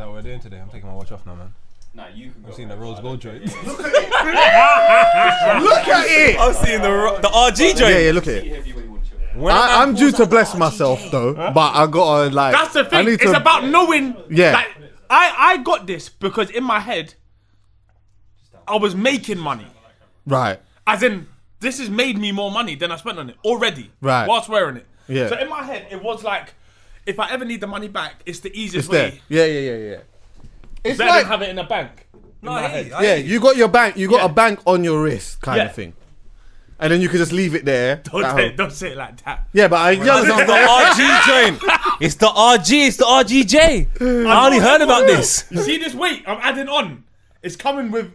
that what we're doing today? I'm taking my watch off now, man. Nah, you can go. I've seen the Rose Gold joint. Look at it. I've seen the RG joint. Yeah, look at it. I'm due to bless myself though, but I gotta like. That's the thing. It's about knowing. Yeah. Like, I got this because in my head, I was making money. Right. As in, this has made me more money than I spent on it already. Right. Whilst wearing it. Yeah. So in my head, it was like, if I ever need the money back, it's the easiest It's way. there. Yeah. It's Better like than have it in a bank. No, in my I head. hate yeah, you got your bank. You got Yeah. a bank on your wrist, kind Yeah. of thing, and then you can just leave it there. Don't say it like that. Yeah, but I It's the RG joint. It's the RG. It's the RGJ. I only heard about this. You see this weight I'm adding on? It's coming with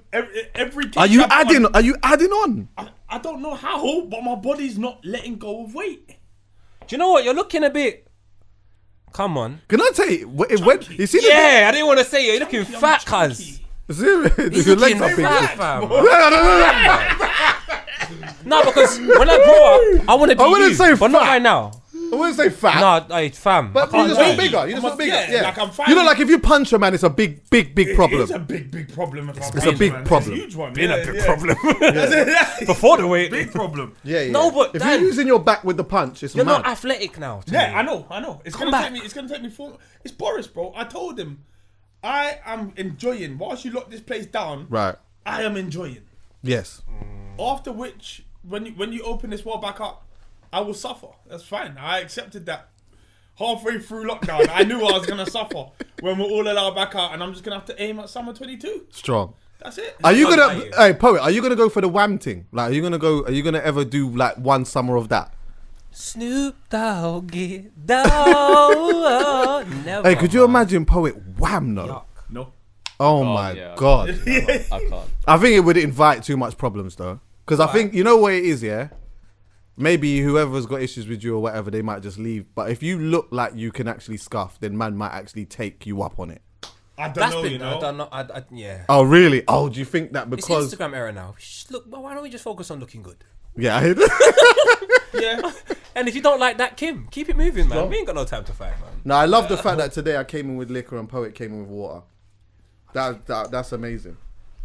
every. Are you adding? Are you adding on? I don't know how, but my body's not letting go of weight. Do you know what? You're looking a bit. Come on. Can I tell you? When you see the Yeah, I didn't want to say it. You're looking fat, cuz. Serious? Your legs are big. fam. No, because when I grow up, I want to be wouldn't you, say but not fat. right now. I wouldn't say fat. No, hey, fam. But you just look bigger. You just look bigger. Yeah. Like I'm You know, like if you punch a man, it's a big problem. It's a big problem. It's a big problem. It's a huge one. Been a big problem. problem. Before the weight. Big problem. Yeah. No, but if Dan, you're using your back with the punch, it's you're mad. not athletic now. to Yeah, me. I know. It's gonna take me. It's gonna take me. It's Boris, bro. I told him, I am enjoying. Whilst you lock this place down, Right. I am enjoying. Yes. After which, when you open this wall back up, I will suffer. That's fine. I accepted that. Halfway through lockdown, I knew I was gonna suffer when we're all allowed back out, and I'm just gonna have to aim at summer 22. Strong. That's it. Are you gonna, lying. hey poet? Are you gonna go for the wham thing? Like, are you gonna ever do like one summer of that? Snoop Dogg, get down. Never. Hey, could you imagine poet wham though? Yuck. No. Oh my yeah. god! I can't. I think it would invite too much problems though, because I think you know what it is, yeah. Maybe whoever's got issues with you or whatever, they might just leave. But if you look like you can actually scuff, then man might actually take you up on it. I don't That's know, been. you know. I don't know. Yeah. Oh really? Oh, do you think that It's because Instagram era now. Look, why don't we just focus on looking good? yeah? I hear that. Yeah. And if you don't like that, Kim, keep it moving, man. We ain't got no time to fight, man. No, I love the fact that today I came in with liquor and poet came in with water. That's amazing,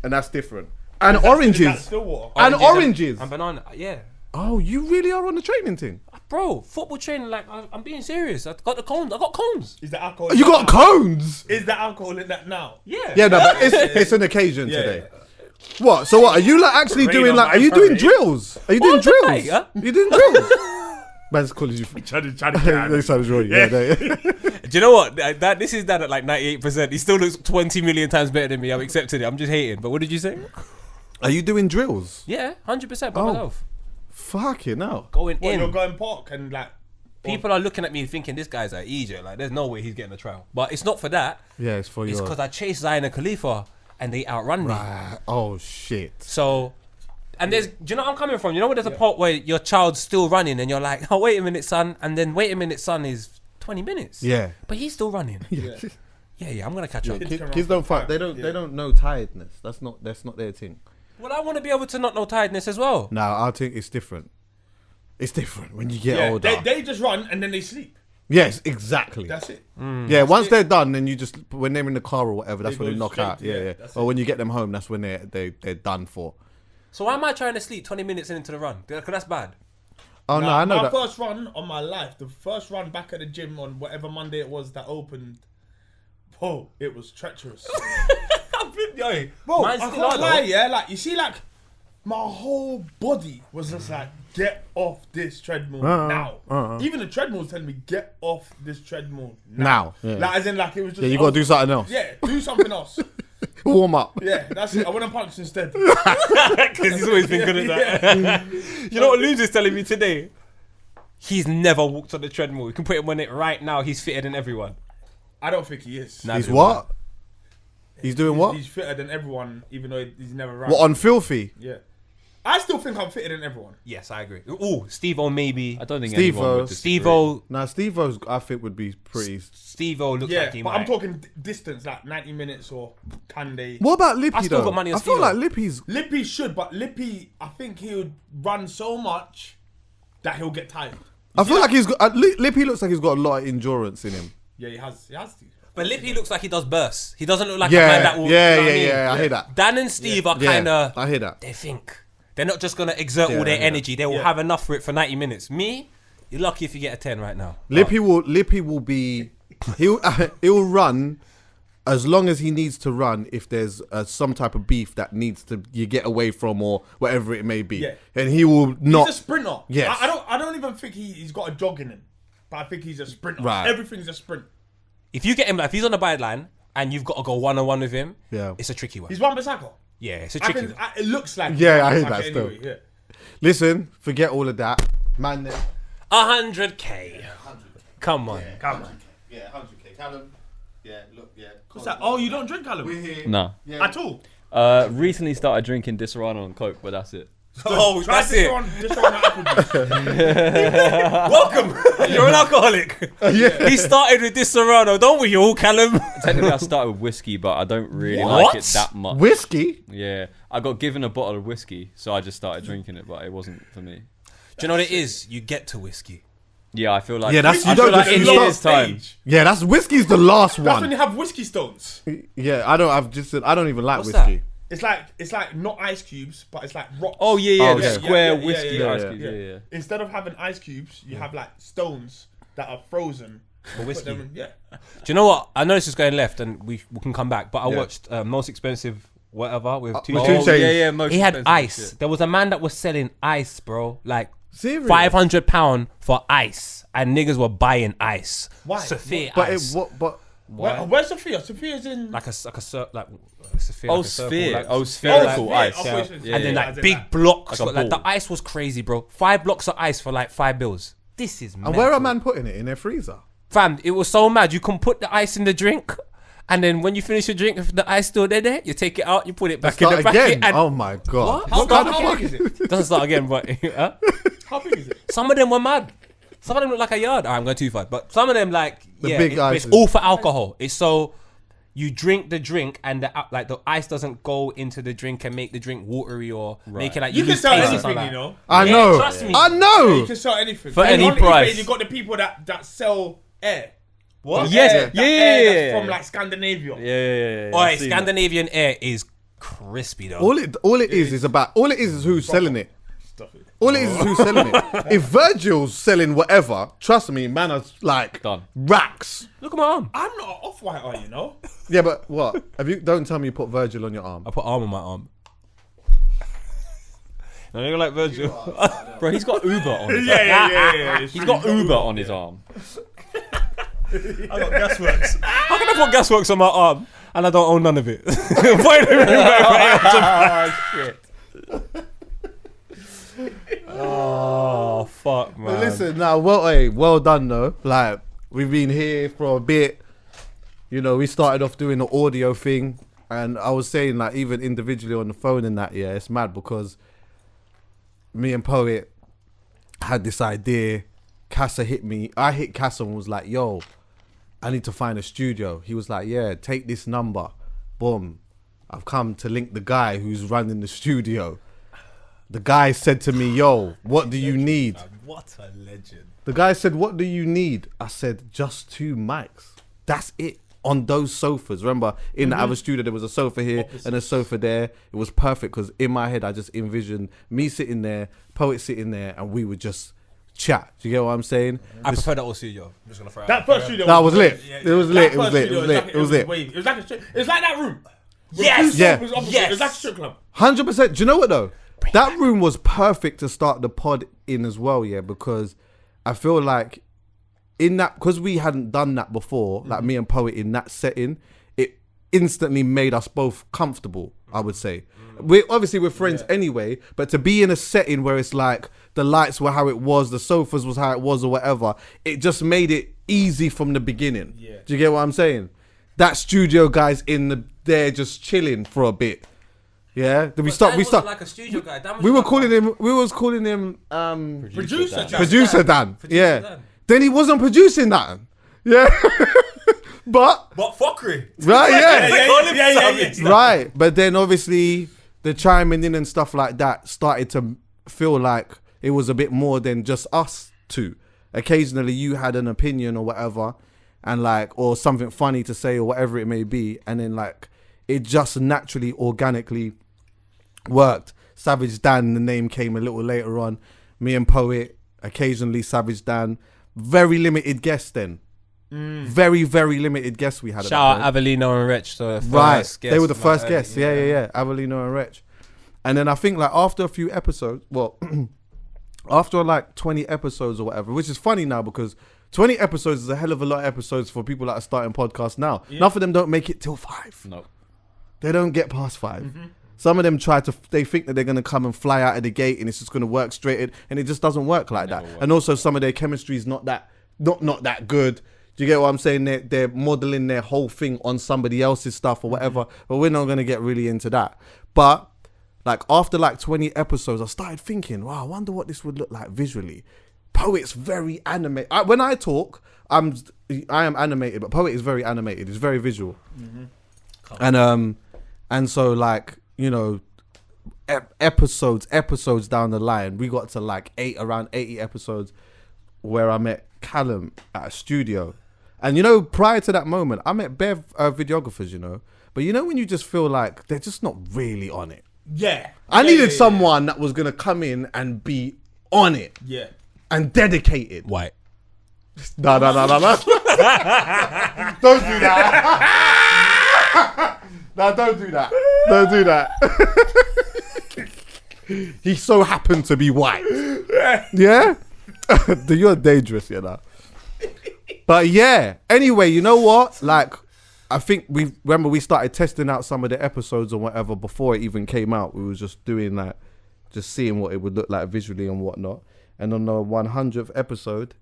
and that's different. And That's oranges. still water. And oranges. And banana. Yeah. Oh, you really are on the training thing. Bro, football training, like, I'm being serious. I got the cones. I got cones. Is the alcohol? in You that got now? cones. Is the alcohol in that now? Yeah. Yeah, no, but it's an occasion today. What? So what? Are you like actually Rain doing on like? my Are you doing parade. drills? Are you doing What the drills? fuck, huh? You doing drills? Man's calling you. Trying to They started drawing. Yeah. Do you know what? This is that at like 98%. He still looks 20 million times better than me. I've accepted it. I'm just hating. But what did you say? Are you doing drills? Yeah, 100% by Oh. myself. Fucking hell. Going Well, you're in. going park and like. People are looking at me thinking this guy's an idiot. Like, there's no way he's getting a trial. But it's not for that. Yeah, it's for It's your. because I chased Zion and Khalifa and they outrun me. Right. Oh shit. So, and do you know where I'm coming from? You know when there's a part where your child's still running and you're like, oh, wait a minute, son. And then wait a minute, son is 20 minutes. Yeah. But he's still running. Yeah. Yeah, I'm going to catch up. Kids don't fight. They don't know tiredness. That's not their thing. Well, I want to be able to not know tiredness as well. No, I think it's different. It's different when you get older. They just run and then they sleep. Yes, exactly. That's it. Yeah, once they're done, then you just when they're in the car or whatever, that's They when they go knock straight out. to- Yeah, yeah, yeah. that's Or it. when you get them home, that's when they're done for. So why am I trying to sleep 20 minutes into the run? Because that's bad. Oh no, I know my that. first run on my life, the first run back at the gym on whatever Monday it was that opened, whoa, it was treacherous. Bro, Mine's I still can't on, lie, though. yeah, like you see, like my whole body was just like, get off this treadmill now. Even the treadmill was telling me, get off this treadmill now. Yeah. Like as in, like it was just. Yeah, you gotta do something else. Yeah, do something else. Warm up. Yeah, that's it. I went and punched instead. Because he's always been good at that. You know what Luke's is telling me today? He's never walked on the treadmill. You can put him on it right now. He's fitter than everyone. I don't think he is. Nah, He's what? He's doing what? He's fitter than everyone, even though he's never run. What on filthy? Yeah. I still think I'm fitter than everyone. Yes, I agree. Ooh, Steve-O maybe. I don't think Steve-O. anyone would disagree. Steve-O. Nah, Steve-O's I think would be pretty. Steve-O looks Yeah, like he but might. I'm talking distance, like 90 minutes or can they? What about Lippy I still though? got money on I feel Steve-O. like Lippy's. Lippy should, but Lippy, I think he would run so much that he'll get tired. I feel like he's got. Lippy looks like he's got a lot of endurance in him. Yeah, he has to. But Lippy looks like he does bursts. He doesn't look like a man that will. Yeah, you know what I mean? I hear that. Dan and Steve are Yeah, kind of. I hear that. They think they're not just gonna exert all I their hear energy. They will have enough for it for 90 minutes. Me, you're lucky if you get a 10 right now. Lippy will be. He'll run as long as he needs to run. If there's some type of beef that needs to you get away from or whatever it may be, Yeah. and he will not. He's a sprinter. Yes. I don't even think he's got a jog in him, but I think he's a sprinter. Right. Everything's a sprint. If you get him, if he's on the byline and you've got to go 1-on-1 with him, it's a tricky one. He's Wan-Bissaka. Yeah, it's a tricky one. It looks like. Yeah, I hear Wan-Bissaka that still. anyway, yeah. Listen, forget all of that, man. 100k. Come on. Come on. Yeah, 100k. CALUM. Yeah, look, yeah. What's that? Oh, you don't drink CALUM? We're here. No. Yeah. At all? Recently started drinking Disaronno and Coke, but that's it. Oh, Try that's it. Just on apple juice. Welcome. You're an alcoholic. Yeah. He started with this Serrano, don't we all, Callum? Technically, I started with whiskey, but I don't really What? like it that much. Whiskey? Yeah, I got given a bottle of whiskey, so I just started drinking it, but it wasn't for me. Do you know what it is? You get to whiskey. Yeah, I feel like Yeah, that's- I you feel don't like just in start years' time. Yeah, that's whiskey's the last That's when one. you have whiskey stones. Yeah, I don't. I've just said I don't even like What's whiskey. It's like not ice cubes, but it's like rocks. Oh yeah, Oh, the yeah. square Yeah, whiskey yeah, ice yeah. cubes. Yeah. Instead of having ice cubes, you have like stones that are frozen. For whiskey. Put them in- yeah. Do you know what? I know this is going left and we can come back, but I Yeah. watched Most Expensive Whatever with two with Chainz. Two Chainz. Yeah, most He had expensive ice. shit. There was a man that was selling ice, bro. Like Serious? £500 for ice. And niggas were buying ice. Why? Sophia But ice. Where's Sophia? Sophia's in. like a Sophia. Oh, like a circle, sphere. like- Oh, spherical sphere. ice. Oh, Yeah. wait, so- Yeah, and then yeah. like as in big that. blocks. Like a Like the ball. ice was crazy, bro. 5 blocks of ice for like £5. This is And mental. where are man putting it in their freezer? Fam, it was so mad. You can put the ice in the drink, and then when you finish your drink, if the ice still there, you take it out, you put it back in Start the packet, again. and Oh my god. What? How big is it? it doesn't start again. But huh? How big is it? Some of them were mad. Some of them look like a yard. I'm going too far, but some of them like The big but it's ices. all for alcohol. It's so you drink the drink and the ice doesn't go into the drink and make the drink watery or make it like You can lose sell taste or anything, something you know. I Yeah, know. trust me. I You know. can sell anything. For any on price. eBay, you got the people that sell air. What? Yes, Air, that yeah, air yeah, that's yeah. from like Scandinavia. Yeah. Oi, I've seen that. Scandinavian air is crispy though. All it is who's selling it. Stuff it. All it is who's selling it. If Virgil's selling whatever, trust me, man, are like Done. racks. Look at my arm. I'm not an off-white, you know. Yeah, but what? Don't tell me you put Virgil on your arm. I put arm on my arm. No, you're like Virgil. Bro, he's got Uber on his arm. Yeah. He's got Uber on his arm. I got Gasworks. How can I put Gasworks on my arm and I don't own none of it? Why do you Oh fuck, man. But listen, now, well done though. Like we've been here for a bit. You know, we started off doing the audio thing, and I was saying like even individually on the phone and that. Yeah, it's mad because me and Poet had this idea. Casa hit me. I hit Casa and was like, "Yo, I need to find a studio." He was like, "Yeah, take this number." Boom. I've come to link the guy who's running the studio. The guy said to me, "Yo, what do you need?" What a legend. The guy said, "What do you need?" I said, "Just 2 mics. That's it." On those sofas. Remember, in the other studio, there was a sofa here and a sofa there. It was perfect because in my head, I just envisioned me sitting there, Poet sitting there, and we would just chat. Do you get what I'm saying? I prefer that all studio. I'm just gonna throw it That out. first studio. That was lit. Yeah, It was That lit. It first was lit. It studio was lit. It was lit. It was like it was like that room. Yes! Yeah. Yes. It was like a strip club. 100%. Do you know what though? That room was perfect to start the pod in as well, yeah, because I feel like in that, because we hadn't done that before, like me and Poet in that setting, it instantly made us both comfortable, I would say. We're friends anyway, but to be in a setting where it's like the lights were how it was, the sofas was how it was or whatever, it just made it easy from the beginning. Yeah. Do you get what I'm saying? That studio guy's there just chilling for a bit. Yeah, we start. like a studio guy. Dan was We were just calling him. We was calling him Producer. producer Dan. Yeah. Dan. Then he wasn't producing that. Yeah. But What fuckery? right, yeah, Yeah. right. But then obviously the chiming in and stuff like that started to feel like it was a bit more than just us two. Occasionally you had an opinion or whatever, and like, or something funny to say or whatever it may be, and then like it just naturally, organically worked. Savage Dan, the name came a little later on. Me and Poet, occasionally Savage Dan. Very limited guests then. Very, very limited guests we had. Shout out Avelino and Rich. So right, they were the first guests. Yeah. Avelino and Rich. And then I think like after a few episodes, well, after like 20 episodes or whatever, which is funny now because 20 episodes is a hell of a lot of episodes for people that are starting podcasts now. Yeah. Enough of them don't make it till 5. No. They don't get past 5. Some of them they think that they're going to come and fly out of the gate and it's just going to work straight, and it just doesn't work like that. And also some of their chemistry is not that good. Do you get what I'm saying? They're modeling their whole thing on somebody else's stuff or whatever, but we're not going to get really into that. But like after like 20 episodes, I started thinking, wow, I wonder what this would look like visually. Poet's very animated. When I talk, I am animated, but Poet is very animated. It's very visual. And so like, you know, episodes down the line, we got to like around 80 episodes where I met CALUM at a studio. And you know, prior to that moment, I met bare videographers, you know. But you know when you just feel like they're just not really on it. Yeah. I needed someone that was going to come in and be on it. Yeah. And dedicated. White. No. Don't do that. No, don't do that. Don't do that. He so happened to be white. Yeah? You're dangerous, you know. But yeah. Anyway, you know what? Like, I think we started testing out some of the episodes or whatever before it even came out. We was just doing that, just seeing what it would look like visually and whatnot. And on the 100th episode,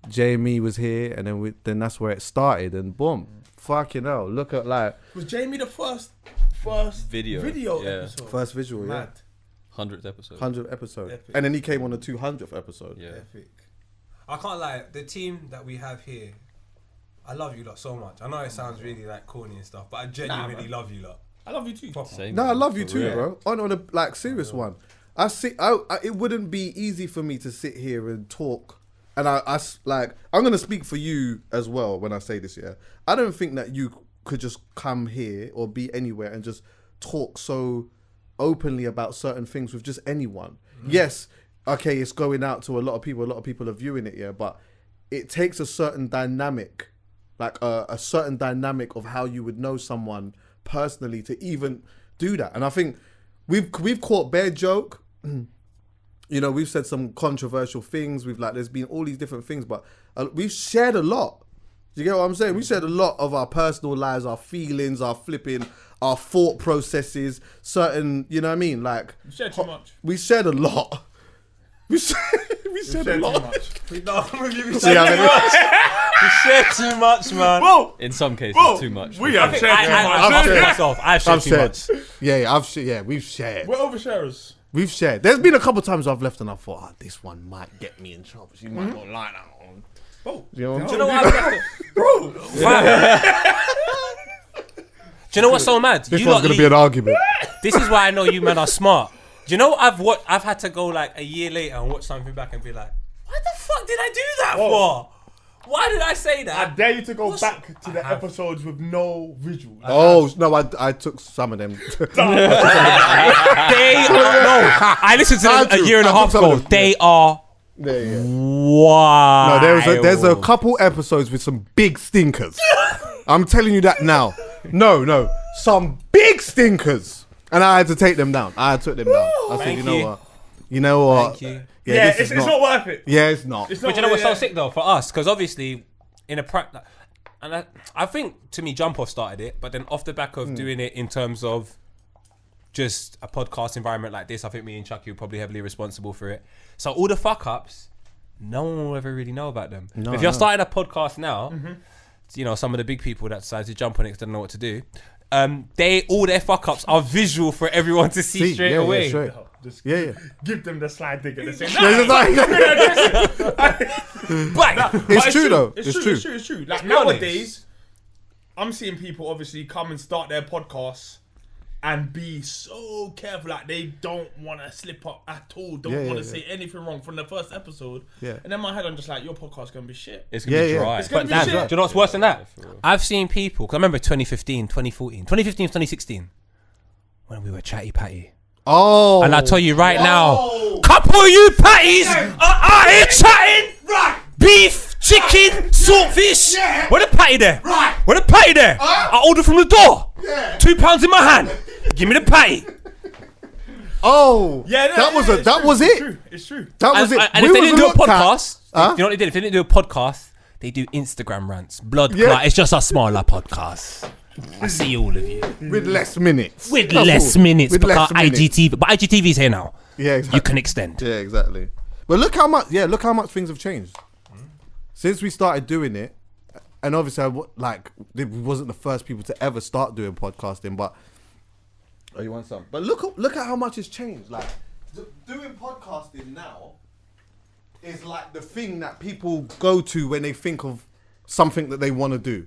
Jamie was here, and then that's where it started. And boom, fucking hell! Look at like. Was Jamie the first video episode? First visual, Mad. 100th episode. 100th episode, Epic. and then he came on the 200th episode. Yeah. Epic. I can't lie, the team that we have here, I love you lot so much. I know it sounds really like corny and stuff, but I genuinely love you lot. I love you too. Same, No, I love you for too, real. bro. On a like serious one. It wouldn't be easy for me to sit here and talk. And I'm gonna speak for you as well when I say this. Yeah, I don't think that you could just come here or be anywhere and just talk so openly about certain things with just anyone. Yes, okay, it's going out to a lot of people. A lot of people are viewing it. Yeah, but it takes a certain dynamic, like a certain dynamic of how you would know someone personally to even do that. And I think we've caught bare joke. You know, we've said some controversial things. There's been all these different things, but we've shared a lot. Do you get what I'm saying? We shared a lot of our personal lives, our feelings, our thought processes, certain, you know what I mean? Like, You shared too much. we shared a lot. We shared a lot. Too much. We See how many- share too much, man. Bro, In some cases, Bro, too much. we have shared too much. I've shared myself. I've shared too much. We've shared. We're oversharers. We've shared. There's been a couple times I've left and I thought, this one might get me in trouble. She might not like that one. Bro, You know what I'm Do you know what I've left? bro. Do you know what's so mad? This You one's lot going to be an argument. This is why I know you men are smart. Do you know what I've had to go like a year later and watch something back and be like, why the fuck did I do that for? Why did I say I that? dare you to go back to the episodes with no visual. Oh, no, I took some of them. I listened to them a year and a half ago. They are wow. No, there's a couple episodes with some big stinkers. I'm telling you that now. No, some big stinkers. And I had to take them down. I took them down. I said, you know what? Thank you. Yeah, it's not worth it. Yeah, it's not. It's not But you know what's so worth it. sick though for us? Because obviously, in a and I think to me, Jump Off started it, but then off the back of doing it in terms of just a podcast environment like this, I think me and Chuckie were probably heavily responsible for it. So all the fuck ups, no one will ever really know about them. No, if you're no. starting a podcast now, you know, some of the big people that decide to jump on it 'cause they don't know what to do. All their fuck ups are visual for everyone to see straight away. Yeah, straight. Just Yeah. give them the slide dig at the same Yeah, time. Bang! It's true though. It's true. It's true. Like be honest. nowadays, I'm seeing people obviously come and start their podcasts and be so careful, like they don't want to slip up at all, don't want to say anything wrong from the first episode. Yeah. And then my head, I'm just like, your podcast's gonna be shit. It's gonna be dry. It's gonna be But shit. do you know what's worse than that? I've seen people, because I remember 2015, 2014, 2015, 2016, when we were chatty patty. Oh. And I tell you right now, couple of you patties are out here chatting. Right. Beef, chicken, saltfish. Yeah. Where the patty there? Right. Where the patty there? I ordered from the door. Yeah. £2 in my hand. Give me the patty. Oh. Yeah, no, that was yeah, it. it's That true, was it's it. true, It's true. That was it. And if they didn't do a podcast, Huh? you know what they did? If they didn't do a podcast, they do Instagram rants. Blood Yeah. clot. It's just a smaller podcast. I see all of you. with less minutes. With That's less all. minutes. With Because less minutes. IGTV. But IGTV's here now. Yeah, exactly. You can extend. Yeah, exactly. But look how much. Yeah, look how much things have changed since we started doing it. And obviously, we wasn't the first people to ever start doing podcasting. But oh, you want some? But look at how much has changed. Like doing podcasting now is like the thing that people go to when they think of something that they want to do.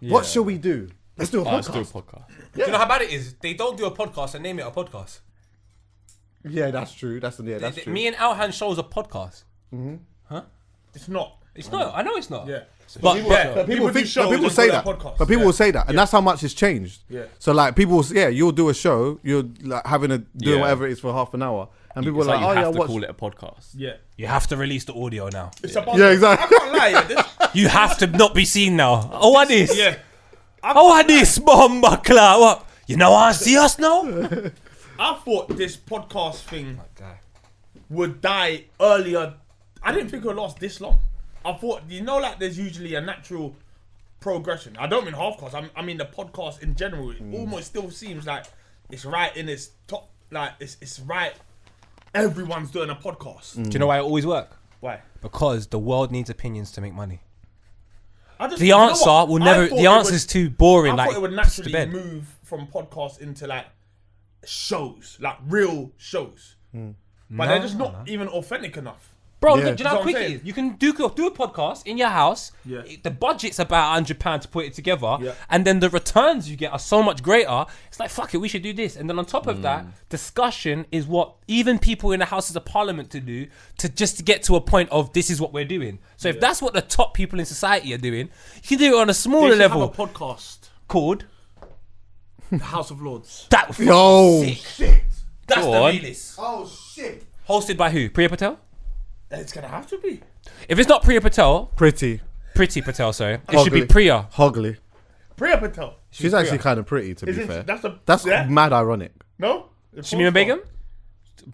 What shall we do? Let's do a Let's do a podcast. podcast. Do you know how bad it is? They don't do a podcast and name it a podcast. Yeah, that's true. That's true. Me and Alhan show's a podcast. It's not. It's not. I know it's not. Yeah. But People do think, shows but people and say call that. it podcasts. But people Yeah. will say that, and that's how much it's changed. Yeah. So like people, you'll do a show, you're like doing Yeah. whatever it is for half an hour, and people are It's like, you oh have yeah, to watch. call it a podcast. Yeah. you have to release the audio now. It's about. Yeah, exactly. I can't lie. Yeah, this, You have to not be seen now. Oh, what this? yeah. Oh, what this? Bomba clout. What? You know I see us now? I thought this podcast thing would die earlier. I didn't think it would last this long. I thought, like there's usually a natural progression. I don't mean Halfcast. I mean the podcast in general. It almost still seems like it's right in its top. Like it's right. Everyone's doing a podcast. Do you know why it always work? Why? Because the world needs opinions to make money. I just, The you know answer what? will I never. thought The it answer's would- too boring. I like thought it would puts to naturally bed. move from podcasts into like shows, like real shows. But they're just not even authentic enough. Bro, Yeah. do you know That's how what quick I'm it saying. is? You can do a podcast in your house. Yeah. The budget's about £100 to put it together. Yeah. And then the returns you get are so much greater. It's like, fuck it, we should do this. And then on top of that, discussion is what even people in the Houses of Parliament to do to just get to a point of this is what we're doing. So if that's what the top people in society are doing, you can do it on a They smaller should level have a podcast, called The House of Lords. that. Yo, Sick. That's Go the on. realest. Oh shit. Hosted by who? Priya Patel? It's gonna have to be. If it's not Priya Patel, pretty, Pretty Patel, sorry. It should be Ugly. Priya. Hogley. Priya Patel. She's actually kind of pretty, to be Isn't fair. that's That's mad ironic. no. Shamima Begum?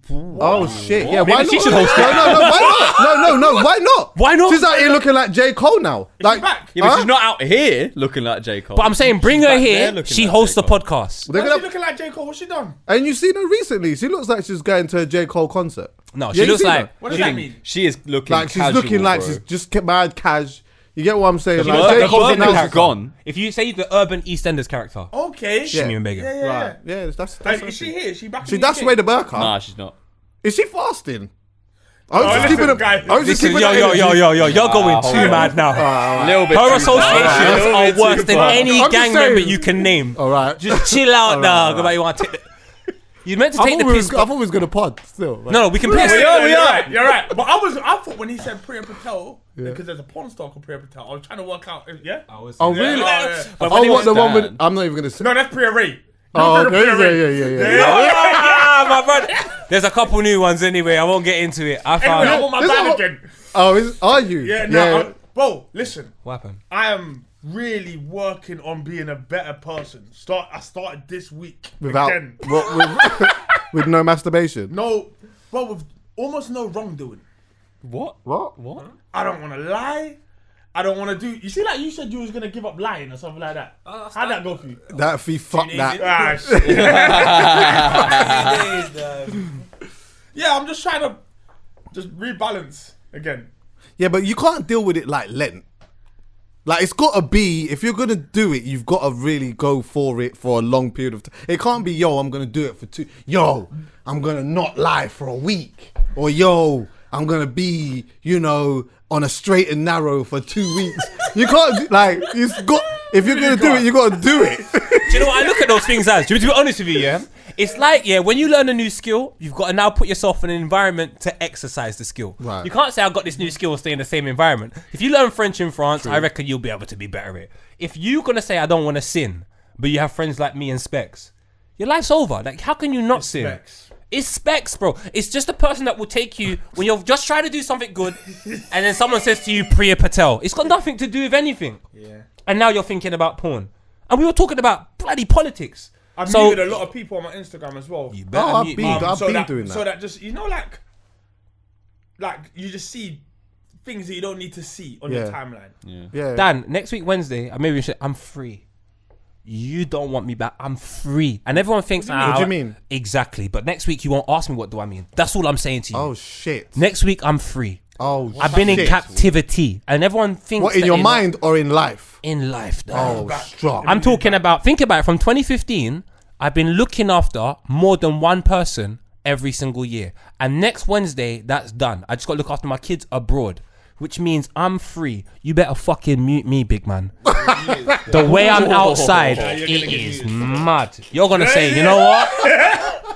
Oh shit! Yeah, why Maybe she not? should host No, why not? No, why not? Why not? She's out here looking like J. Cole now. Like, back? Yeah, but huh? she's not out here looking like J. Cole. But I'm saying, bring She's her back there here. looking She like hosts J. the Cole. podcast. They're What's gonna, she looking like J. Cole? What's she done? and you've seen her recently. She looks like she's going to a J. Cole concert. No, Yeah, she you looks seen like. her? What does that mean? She is looking Like she's casual, looking like bro. she's just mad cash. You get what I'm saying? She Like, looks like J. a Cole's Golden now- character. gone. If you say the urban EastEnders character, Okay. Yeah. Shamima Begum. Yeah, yeah, Right. Yeah, that's Like, is she here? Is she back? See, in that's the where UK? the burqa. Nah, she's not. Is she fasting? I was just listen, keeping guys. I was just Listen, keeping you're going too mad now. A little bit. Her too associations far. are worse than any I'm just gang saying. member you can name. All right. Just chill out now. Go back, you want to take the... You meant to I take the thought, piss. I thought we was gonna pod still. Right? No, we can piss. You're we are. right. You're right. But I thought when he said Priya Patel, because there's a porn star called Priya Patel, I was trying to work out. Yeah. Oh really? Yeah. But Oh, when it what was the one with? Dan. I'm not even gonna say. No, that's Priya Ray. Oh, Don't okay. think of Priya Ray. Yeah. Ah, my brother. There's a couple new ones anyway. I won't get into it. I Anyway, found. I want my There's a band whole- again. Oh, are you? Yeah, no. Bro, listen. What happened? I am really working on being a better person. I started this week Without again. with no masturbation. No, bro, with almost no wrongdoing. What? What? What? I don't want to lie. I don't want to do. You see, like you said, you was gonna give up lying or something like that. How'd that go for you? That fee. Fuck that. Ah, shit. Yeah, I'm just trying to just rebalance again. Yeah, but you can't deal with it like Lent. Like, it's got to be, if you're going to do it, you've got to really go for it for a long period of time. It can't be, yo, I'm going to do it for I'm going to not lie for a week. Or, yo, I'm going to be, on a straight and narrow for 2 weeks. You can't, like, if you're going to do it, you got to do it. Do you know what I look at those things as? To be honest with you, yeah? It's like, when you learn a new skill, you've got to now put yourself in an environment to exercise the skill. Right. You can't say, I've got this new skill, stay in the same environment. If you learn French in France, I reckon you'll be able to be better at it. If you're going to say, I don't want to sin, but you have friends like me and Specs, your life's over. Like, how can you not sin? Specs. It's Specs, bro. It's just a person that will take you when you're just trying to do something good, and then someone says to you, Priya Patel. It's got nothing to do with anything. Yeah. And now you're thinking about porn. And we were talking about bloody politics. I've muted a lot of people on my Instagram as well. You better I've mute been, me. I've so been that, doing that. So that just, you know, like you just see things that you don't need to see on your timeline. Yeah. Dan, next week Wednesday, I'm free. You don't want me back. I'm free. And everyone thinks, What do you mean? Exactly. But next week you won't ask me what do I mean. That's all I'm saying to you. Oh shit. Next week I'm free. Oh, I've been in shit. captivity. And everyone thinks What, in that your mind or in life? In life, Oh, Dan. strong. I'm talking about, think about it, from 2015, I've been looking after more than one person every single year. And next Wednesday, that's done. I just got to look after my kids abroad, which means I'm free. You better fucking mute me, big man. The way I'm outside, you're it gonna get is muted. mad. You're going to say, you know what?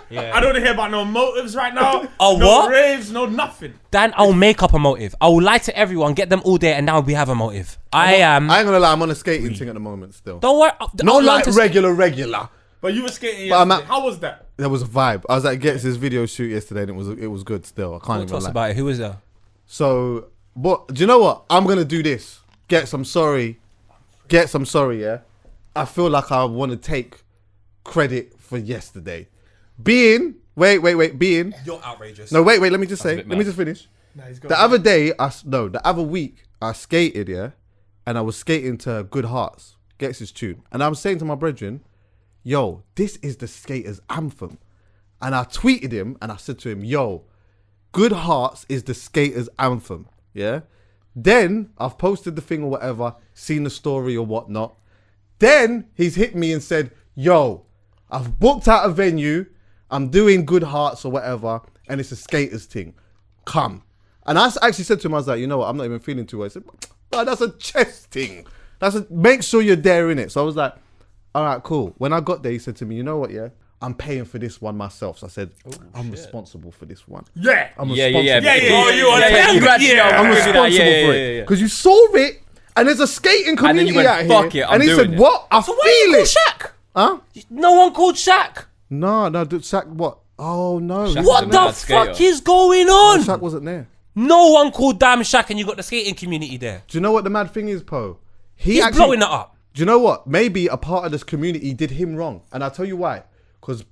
I don't want to hear about no motives right now. Oh, no what? raves, no nothing. Dan, I'll make up a motive. I will lie to everyone, get them all there, and now we have a motive. I am... I ain't gonna lie, I'm on a skating thing at the moment still. Don't worry. Not like regular. But you were skating But I'm yesterday. at- How was that? There was a vibe. I was at Gets' video shoot yesterday and it was good still. I can't Talk even to us lie. about it. Who is there? So, but do you know what? I'm gonna do this. Get some sorry, yeah? I feel like I want to take credit for yesterday. Being... Wait. Being... You're outrageous. No, wait, let me just That's a say... bit Let me mad. just finish. Nah, he's got The other day, the other week, I skated, yeah? And I was skating to Good Hearts, Gets' tune. And I was saying to my brethren, yo, this is the skater's anthem. And I tweeted him and I said to him, yo, Good Hearts is the skater's anthem, yeah? Then I've posted the thing or whatever, seen the story or whatnot. Then he's hit me and said, yo, I've booked out a venue, I'm doing Good Hearts or whatever, and it's a skater's thing. Come. And I actually said to him, I was like, you know what, I'm not even feeling too well. I said, oh, that's a chest thing. Make sure you're there in it. So I was like, all right, cool. When I got there, he said to me, you know what, yeah? I'm paying for this one myself. So I said, I'm responsible for this one. Yeah. I'm Yeah. responsible. Oh, you on it. I'm responsible for it. Because you saw it, and there's a skating then community you went, out "Fuck here. it, I'm and he doing said, it." what? I So feel why you call it. Shaq? Huh? No one called Shaq. No, dude, Shaq, what? Oh, no. Shaq What was a the mad skater. fuck is going on? Shaq wasn't there. No one called damn Shaq, and you got the skating community there. Do you know what the mad thing is, Poe? He's blowing it up. Do you know what? Maybe a part of this community did him wrong. And I'll tell you why. Because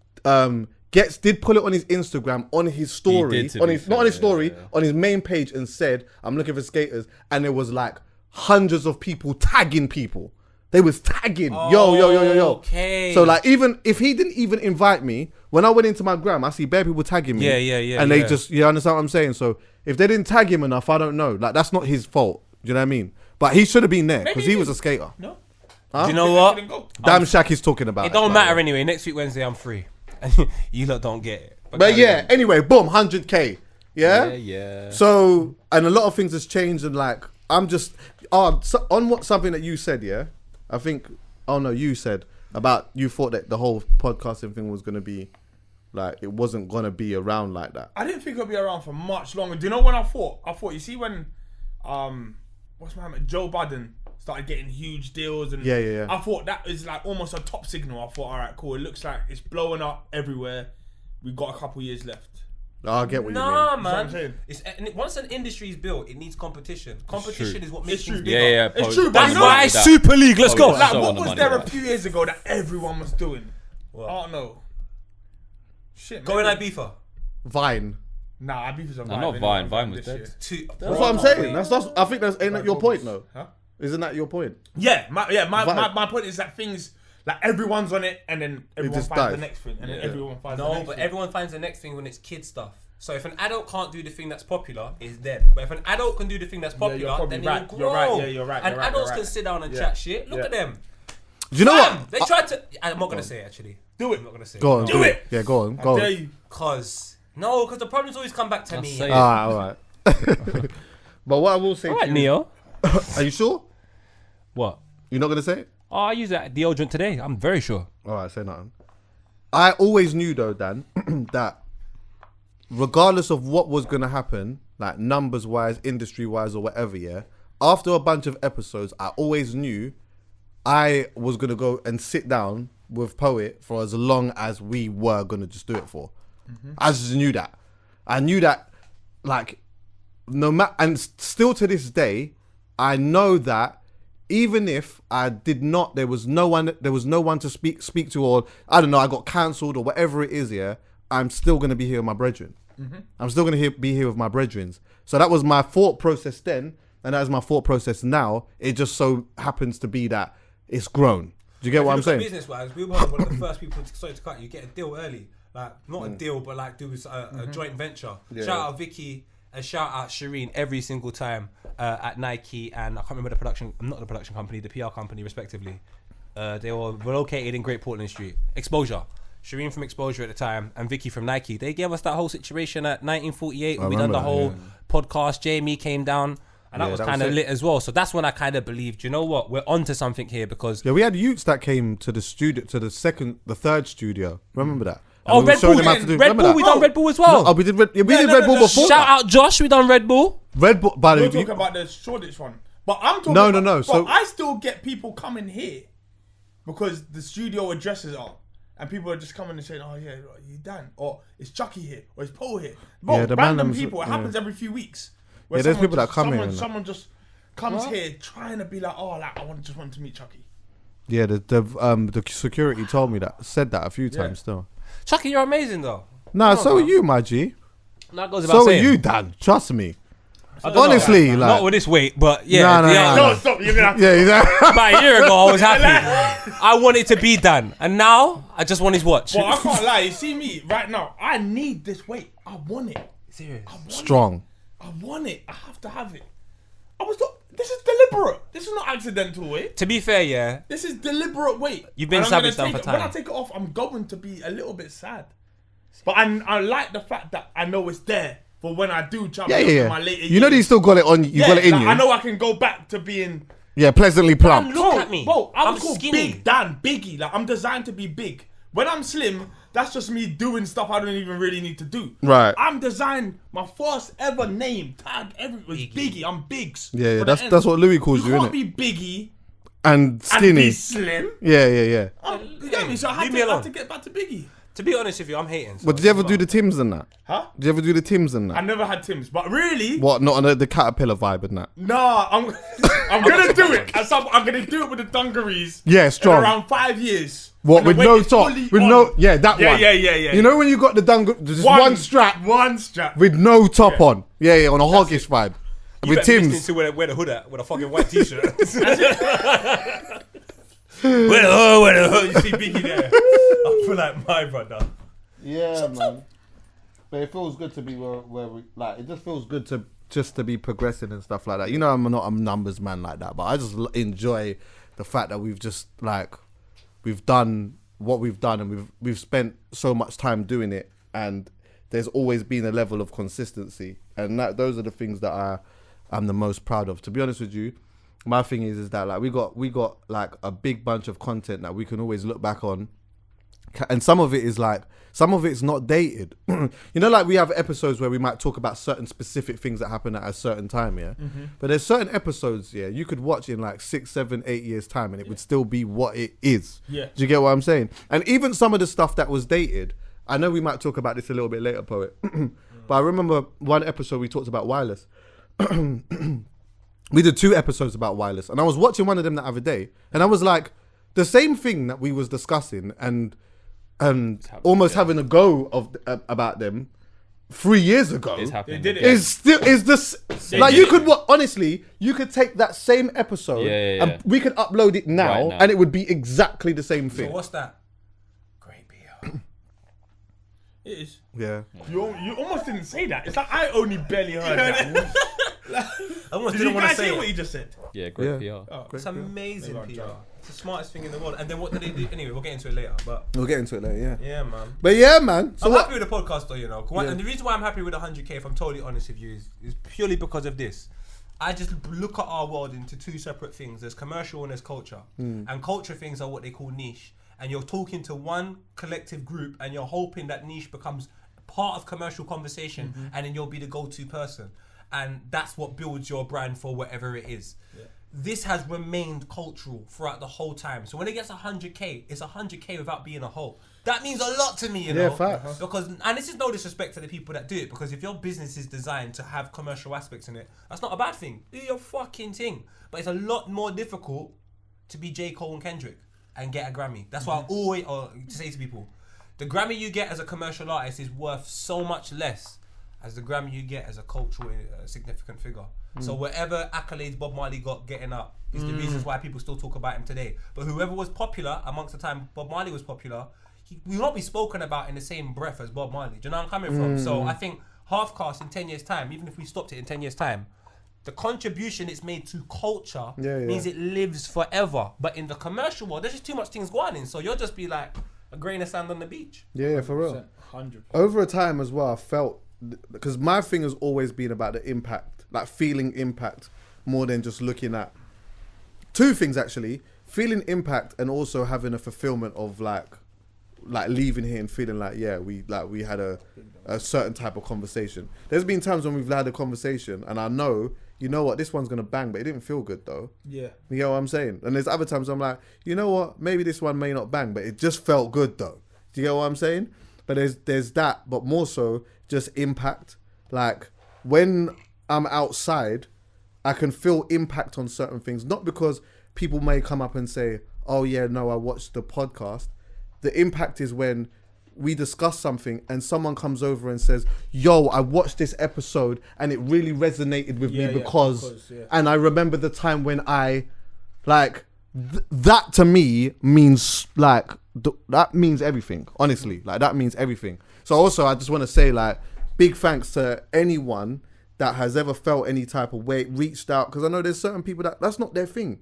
Gets did pull it on his Instagram, on his story, did, to on be his fair, not on his story, yeah. on his main page, and said, "I'm looking for skaters," and there was like hundreds of people tagging people. They was tagging, yo. Okay. So like, even if he didn't even invite me, when I went into my gram, I see bare people tagging me. Yeah, And yeah. they just, you understand what I'm saying? So if they didn't tag him enough, I don't know. Like, that's not his fault. Do you know what I mean? But he should have been there because Maybe he was a skater. No. Do you know what? Didn't go. Damn, Shaq is talking about It don't by the matter way. anyway. Next week Wednesday I'm free. You lot don't get it. But carry yeah, on. anyway, boom, 100K. Yeah? Yeah. So, and a lot of things has changed, and like, I'm just, on what something that you said, yeah? I think, you said about, you thought that the whole podcasting thing was going to be, like, it wasn't going to be around like that. I didn't think it'd be around for much longer. Do you know when I thought? You see when, what's my name? Joe Budden started getting huge deals, and Yeah. I thought that is like almost a top signal. I thought, all right, cool. It looks like it's blowing up everywhere. We've got a couple years left. I get what you Nah, mean. what I'm man. saying. It's once an industry is built, it needs competition. Competition is what makes It's things true. bigger. Yeah. It's true, but That's you know why what? Super League. Let's go. yeah. Like, So what on the was money, there right. a few years ago that everyone was doing? What? I don't know. Shit, Going man. Ibiza. Vine. Nah, Ibiza's a No, vibe. not innit? Vine. Vine was This dead. year. That's what I'm saying. I think ain't that your point, though? Huh? Isn't that your point? Yeah, my Vibe. my point is that things like everyone's on it, and then everyone just finds the dies. next thing, and then everyone finds the No, next but thing. everyone finds the next thing when it's kid stuff. So if an adult can't do the thing that's popular, it's dead. But if an adult can do the thing that's you're popular, probably then right. it will You're grow. right. Yeah, you're right. And You're right. adults You're can right. sit down and Yeah. chat shit. Look Yeah. at them. Do you know Fam, what? they tried to. I'm not gonna say it actually. Do it. I'm not gonna say. Go on. Do it. Yeah, go on. I Go dare on. you. Cause the problems always come back to me. say it. All right. But what I will say All to right, you, Neo. are you sure? What? You're not going to say it? Oh, I use that deodorant today. I'm very sure. All right, say nothing. I always knew though, Dan, that regardless of what was gonna happen, like numbers wise, industry wise, or whatever, yeah. After a bunch of episodes, I always knew I was gonna go and sit down with Poet for as long as we were gonna just do it for. I just knew that. I knew that, like, no matter, and still to this day, I know that even if I did not, there was no one to speak to, or I don't know, I got cancelled or whatever it is. Yeah, I'm still gonna be here with my brethren. I'm still gonna be here with my brethren. So that was my thought process then, and that is my thought process now. It just so happens to be that it's grown. Do you get what I'm saying? Business wise, we were one of the first people to cut. You get a deal early, like not a deal, but like do a joint venture. Yeah. Shout out Vicky and shout out Shireen every single time at Nike, and I can't remember not the production company, the PR company respectively. They were located in Great Portland Street. Exposure. Shireen from Exposure at the time and Vicky from Nike. They gave us that whole situation at 1948 when we done the whole podcast. Jamie came down. And that was kind of lit as well. So that's when I kind of believed, you know what, we're onto something here because... Yeah, we had youths that came to the studio, to the third studio. Remember that? Oh, Red Bull. Red Bull, we done Red Bull as well. No, we did Red Bull before. Shout out Josh, we done Red Bull. Red Bull, by the You're way. talking about the Shoreditch one. But I'm talking No. So So I still get people coming here because the studio addresses are. And people are just coming and saying, oh yeah, you Dan. Or is Chuckie here? Or is Paul here? Bro, Yeah, the random randoms, people. It happens every few weeks. Yeah, there's people that come here and that. Someone just comes here trying to be like, oh, like I just want to meet Chuckie. yeah, the security told me that, said that a few times still. Chuckie, you're amazing though. Nah, so are you, my G. That goes about So are saying. you, Dan. Trust me. I don't know. Honestly, like, Not with this weight, but yeah. No. No, stop. You're gonna have to. yeah, exactly. About a year ago, I was happy. I wanted to be done. And now, I just want his watch. Well, I can't lie. You see me right now. I need this weight. I want it. Serious. I want Strong. it. I want it. I have to have it. This is deliberate. This is not accidental weight. To be fair, yeah. This is deliberate weight. You've been And I'm savage gonna down take for it- When I time. take it off, I'm going to be a little bit sad. But I like the fact that I know it's there for when I do chop Yeah, up yeah, in my yeah. later You know that you years. still got it on. You got it in like, you. I know I can go back to being. Yeah, pleasantly plump. Look at me. Bro, I I'm was called skinny. Big Dan, Biggie. Like I'm designed to be big. When I'm slim, that's just me doing stuff I don't even really need to do. Right. I'm designed. My first ever name tag ever was Biggie. I'm Biggs. Yeah, for the that's end. what Louis calls You you, can't innit? be Biggie And and skinny. be slim. Yeah. You get me? So I Leave me alone. had to get back to Biggie. To be honest with you, I'm hating. So But did you ever do the Tims and that? Huh? Did you ever do the Tims and I that? never had Tim's, but really, What? Not on the Caterpillar vibe and that? nah. I'm gonna do it. I'm gonna do it with the dungarees. Yeah, In strong. around 5 years. What, When the with weight no is top? fully With on. no, yeah, that Yeah, one. yeah. You know when you got the just one strap One strap. with no top on? Yeah, on a hoggish vibe. With Tims. To wear the hood at with a fucking white t-shirt. Where the hood? You see Biggie there. I feel like my brother. Yeah, man. But it feels good to be where we like. It just feels good to be progressing and stuff like that. You know, I'm not a numbers man like that, but I just enjoy the fact that we've just like we've done what we've done and we've spent so much time doing it, and there's always been a level of consistency, and those are the things that I'm the most proud of. To be honest with you, my thing is that like we got like a big bunch of content that we can always look back on. And some of it's not dated. You know, like we have episodes where we might talk about certain specific things that happen at a certain time, yeah? But there's certain episodes, yeah, you could watch in like 6, 7, 8 years time and it would still be what it is. Yeah. Do you get what I'm saying? And even some of the stuff that was dated, I know we might talk about this a little bit later, Poet, but I remember one episode we talked about wireless. We did 2 episodes about wireless, and I was watching one of them the other day, and I was like, the same thing that we was discussing and almost having a go of about them 3 years ago It's happening. They did it. is this like you could honestly you could take that same episode Yeah. and we could upload it now, Right now. and it would be exactly the same So thing. what's that? Great beer. It is. Yeah. You almost didn't say that. It's like I only barely heard that. I almost Did didn't you want to guys say hear it. what you just said? Yeah, great Yeah. PR. Oh, It's amazing Maybe I'm PR. drunk. It's the smartest thing in the world. And then what do they do? Anyway, we'll get into it later. But We'll get into it later, yeah. yeah, man. But yeah, man. So I'm what? happy with the podcast though, you know. And the reason why I'm happy with 100K, if I'm totally honest with you, is purely because of this. I just look at our world into two separate things. There's commercial and there's culture. And culture things are what they call niche. And you're talking to one collective group and you're hoping that niche becomes part of commercial conversation and then you'll be the go-to person. And that's what builds your brand for whatever it is. Yeah. This has remained cultural throughout the whole time. So when it gets 100K, it's 100K without being a hoe. That means a lot to me, you know. Facts. Because, and this is no disrespect to the people that do it, because if your business is designed to have commercial aspects in it, that's not a bad thing. Do your fucking thing. But it's a lot more difficult to be J. Cole and Kendrick and get a Grammy. That's why I always say to people, the Grammy you get as a commercial artist is worth so much less as the Grammy you get as a cultural significant figure. So whatever accolades Bob Marley got getting up is the reasons why people still talk about him today. But whoever was popular amongst the time Bob Marley was popular, he will not be spoken about in the same breath as Bob Marley. Do you know where I'm coming from? So I think Halfcast in 10 years time, even if we stopped it in 10 years time, the contribution it's made to culture means it lives forever. But in the commercial world, there's just too much things going on. So you'll just be like a grain of sand on the beach. Yeah, for real. 100%. Over a time as well, I felt, because my thing has always been about the impact, like feeling impact more than just looking at two things actually, feeling impact and also having a fulfillment of like leaving here and feeling like, yeah, we had a certain type of conversation. There's been times when we've had a conversation and I know, you know what, this one's gonna bang, but it didn't feel good though. Yeah. You know what I'm saying? And there's other times I'm like, you know what, maybe this one may not bang, but it just felt good though. Do you get what I'm saying? But there's that, but more so just impact. Like when I'm outside, I can feel impact on certain things. Not because people may come up and say, oh yeah, no, I watched the podcast. The impact is when we discuss something and someone comes over and says, yo, I watched this episode and it really resonated with me because and I remember the time when I, like, that to me means, like, that means everything, honestly. Like, that means everything. So also, I just want to say, like, big thanks to anyone that has ever felt any type of way, reached out, because I know there's certain people that's not their thing.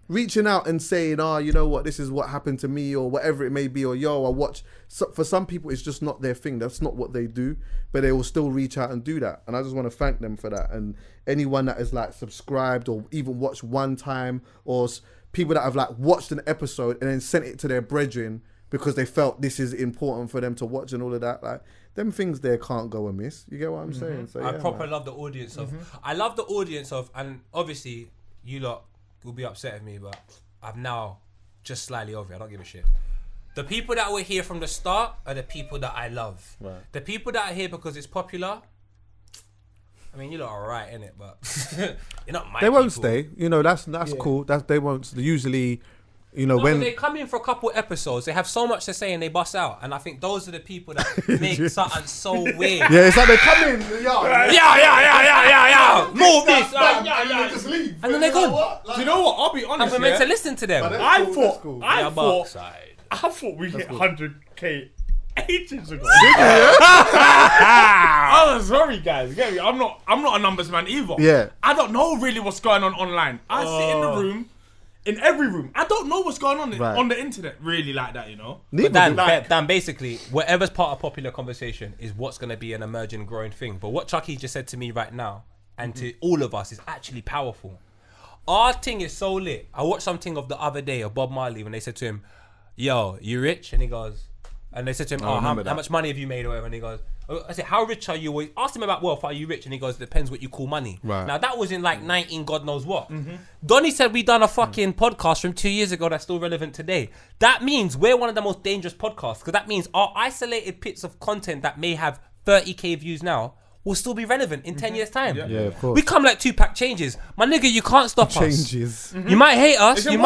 Reaching out and saying, oh, you know what, this is what happened to me, or whatever it may be, or yo, I watch. So for some people, it's just not their thing. That's not what they do, but they will still reach out and do that. And I just want to thank them for that. And anyone that has like subscribed or even watched one time, or people that have like watched an episode and then sent it to their brethren because they felt this is important for them to watch and all of that. Like, them things there can't go amiss. You get what I'm saying? So, I love the audience of. I love the audience of, and obviously you lot will be upset with me, but I've now just slightly over it. I don't give a shit. The people that were here from the start are the people that I love. Right. The people that are here because it's popular, I mean, you lot are alright, innit? But you're not my They won't people. stay. You know, that's cool. They won't. Usually, you know, when they come in for a couple episodes, they have so much to say and they bust out. And I think those are the people that make something so weird. Yeah, it's like they come in, Yeah. Move this. and just leave. And then they go. Like, do you know what? I'll be honest. And we're meant to listen to them. I thought we hit 100K ages ago. I'm sorry, guys. Get me? I'm not a numbers man either. Yeah. I don't know really what's going on online. I sit in the room. In every room. I don't know what's going on on the internet really like that, you know? But Dan, basically, whatever's part of popular conversation is what's going to be an emerging, growing thing. But what Chuckie just said to me right now, and to all of us, is actually powerful. Our thing is so lit. I watched something of the other day of Bob Marley when they said to him, yo, you rich? And he goes, and they said to him, how much money have you made or whatever? And he goes, I said, how rich are you? We asked him about wealth, are you rich? And he goes, depends what you call money. Right. Now that was in like 19 God knows what. Donnie said we done a fucking podcast from 2 years ago that's still relevant today. That means we're one of the most dangerous podcasts, because that means our isolated bits of content that may have 30k views now will still be relevant in 10 years time. Yeah, of course. We come like 2-pack changes. My nigga, you can't stop us. You might hate us. You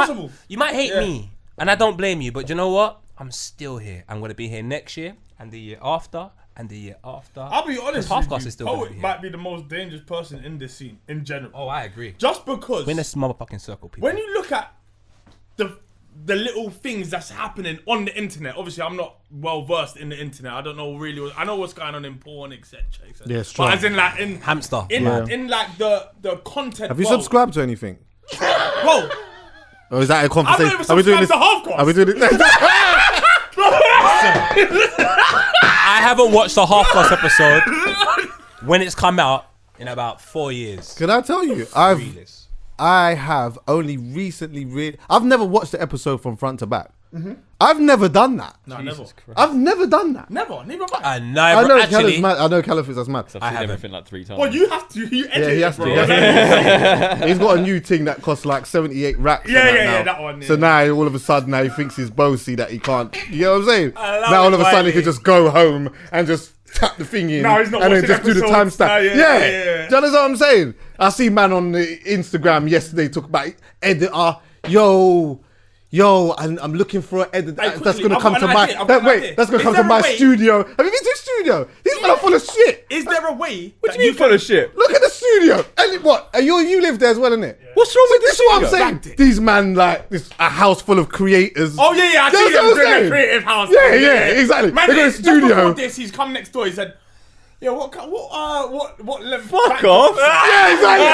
might hate me. And I don't blame you, but you know what? I'm still here. I'm going to be here next year and the year after. And the year after. I'll be honest with you, is still Poet might be the most dangerous person in this scene, in general. Oh, I agree. Just because... We're in this motherfucking circle, people. When you look at the little things that's happening on the internet, obviously I'm not well versed in the internet. I don't know really... I know what's going on in porn, etc. Yeah, strong. But as in like... in Hamster. In like the content... Have you subscribed to anything? Bro. Or is that a conversation? I'm not even subscribed to Halfcast. Are we doing this? I haven't watched the Halfcast episode when it's come out, in about 4 years. Can I tell you? I have only recently I've never watched the episode from front to back. I've never done that. No, never. I've never done that. Never. Neither have I. I I know actually. Callum's mad. I know Callum thinks that's mad. I've I seen haven't. everything like 3 times. Well, you have to. You edit Yeah, he has it, to. bro. Yeah. He's got a new thing that costs like 78 racks. and now. That one. Yeah. So now all of a sudden now he thinks he's bossy that he can't. You know what I'm saying? I love Now all it, of a sudden he Wiley. can just go home and just tap the thing in No, he's not and then watching just do the episodes. timestamp. No, yeah. Do you know what I'm saying? I see man on the Instagram yesterday talk about editor. Yo, and I'm looking for an editor Hey, that's quickly, gonna I've come got to an my idea, I've got an idea. that's gonna Is come there to a my way- studio. Have you been to the studio? These men are full of shit. Is there a way? What do you mean full of shit? Look at the studio. And what? And you live there as well, innit? What's wrong with This this is what I'm studio? saying. Bagged it. These man like this a house full of creators. Oh yeah, I That's see what him I'm doing saying. a creative house. Yeah, exactly. Man, They got a just before studio. this, he's come next door. He said, "Yeah, what level?" Fuck off. Yeah, exactly.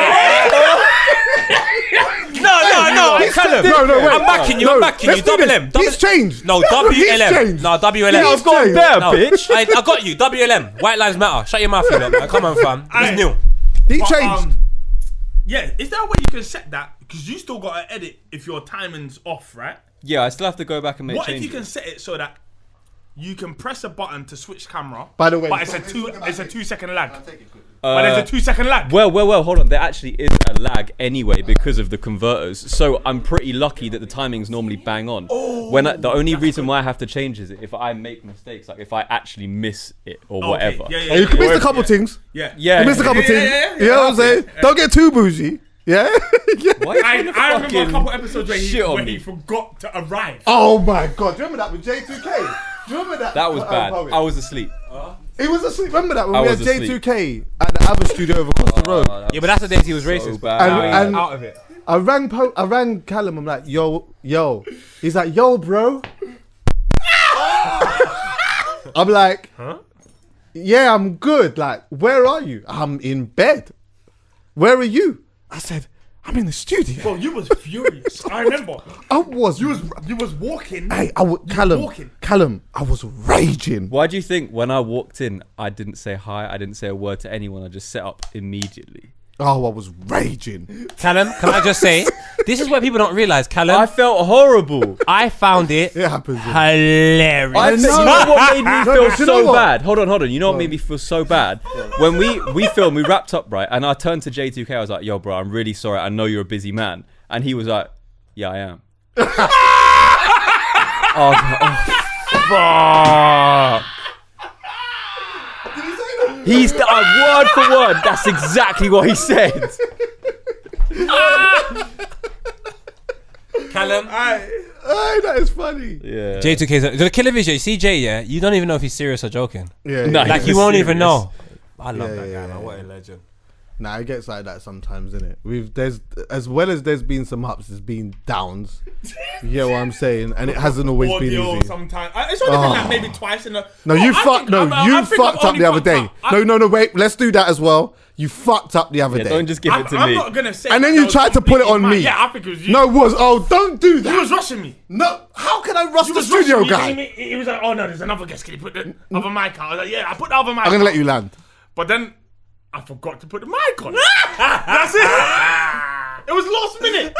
No, Callum. No, wait. I'm backing you. No, I'm backing you. let's do Double this. M. He's changed. No, He's WLM. changed. No, WLM. Yeah, I've got Gone there, No, bitch. I got you. WLM. White Lives Matter. Shut your mouth, you lot, man. Come on, fam. Aye. It's new. He But, changed. yeah, is there a way you can set that? Because you still got to edit if your timing's off, right? Yeah, I still have to go back and make What changes. if you can set it so that you can press a button to switch camera? By the way, but it's a 2-second lag. But there's a 2-second lag. Well, hold on. There actually is a lag anyway because of the converters. So I'm pretty lucky that the timing's normally bang on. The only reason why I have to change is if I make mistakes, like if I actually miss it or whatever. Yeah, You can miss a couple yeah. things. Yeah. Yeah. You missed a couple Yeah, things. yeah, You know what I'm saying? Don't get too bougie. Yeah. Yeah. Why are you I trying to remember a fucking couple episodes where shit on he me? forgot to arrive. Oh my god! Do you remember that with J2K? Do you remember that? That was bad. Poet? I was asleep. He was asleep. Remember that when I we had was asleep. J2K at the other studio over across the road. Yeah, but that's the days he was racist. bad. And- Now he's and- out of it. I rang Callum. I'm like, yo. He's like, yo, bro. I'm like, yeah, I'm good. Like, where are you? I'm in bed. Where are you? I said, I'm in the studio. Bro, you was furious. I remember. I was. You was walking. Hey, walking. Callum, I was raging. Why do you think when I walked in, I didn't say hi, I didn't say a word to anyone, I just set up immediately? Oh, I was raging. Callum, can I just say, this is what people don't realize, Callum. I felt horrible. I found it It happens. hilarious. I think, you know what made me feel do you know so what? bad? Hold on. You know what made me feel so bad? When we filmed, we wrapped up, right? And I turned to J2K, I was like, yo, bro, I'm really sorry. I know you're a busy man. And he was like, yeah, I am. Fuck. He's word for word. That's exactly what he said. Callum. Hey, that is funny. Yeah. J2K. The killer video, you see Jay, yeah? You don't even know if he's serious or joking. Yeah. Nah, Like, he's you won't even serious. know. I love Yeah, that yeah, guy, yeah, man. What a legend. Nah, it gets like that sometimes, innit? There's as well as there's been some ups, there's been downs. You get what I'm saying? And it hasn't always been Audio easy. sometimes. It's only been like maybe twice in a. No, you fucked. No, you fucked up the other day. No, wait. Let's do that as well. You fucked up the other Yeah, day. don't just give it to I'm me. not gonna say. And then that you was tried to put it on completely me. mine. Yeah, I think it was you. No, don't do He that. was rushing me. No, how can I rush He the was studio rushing me. guy? He was like, "Oh no, there's another guest. Can you put the other mic out?" I was like, "Yeah, I put the other mic." I'm gonna out. let you land. But then I forgot to put the mic on. That's it. It was last minute.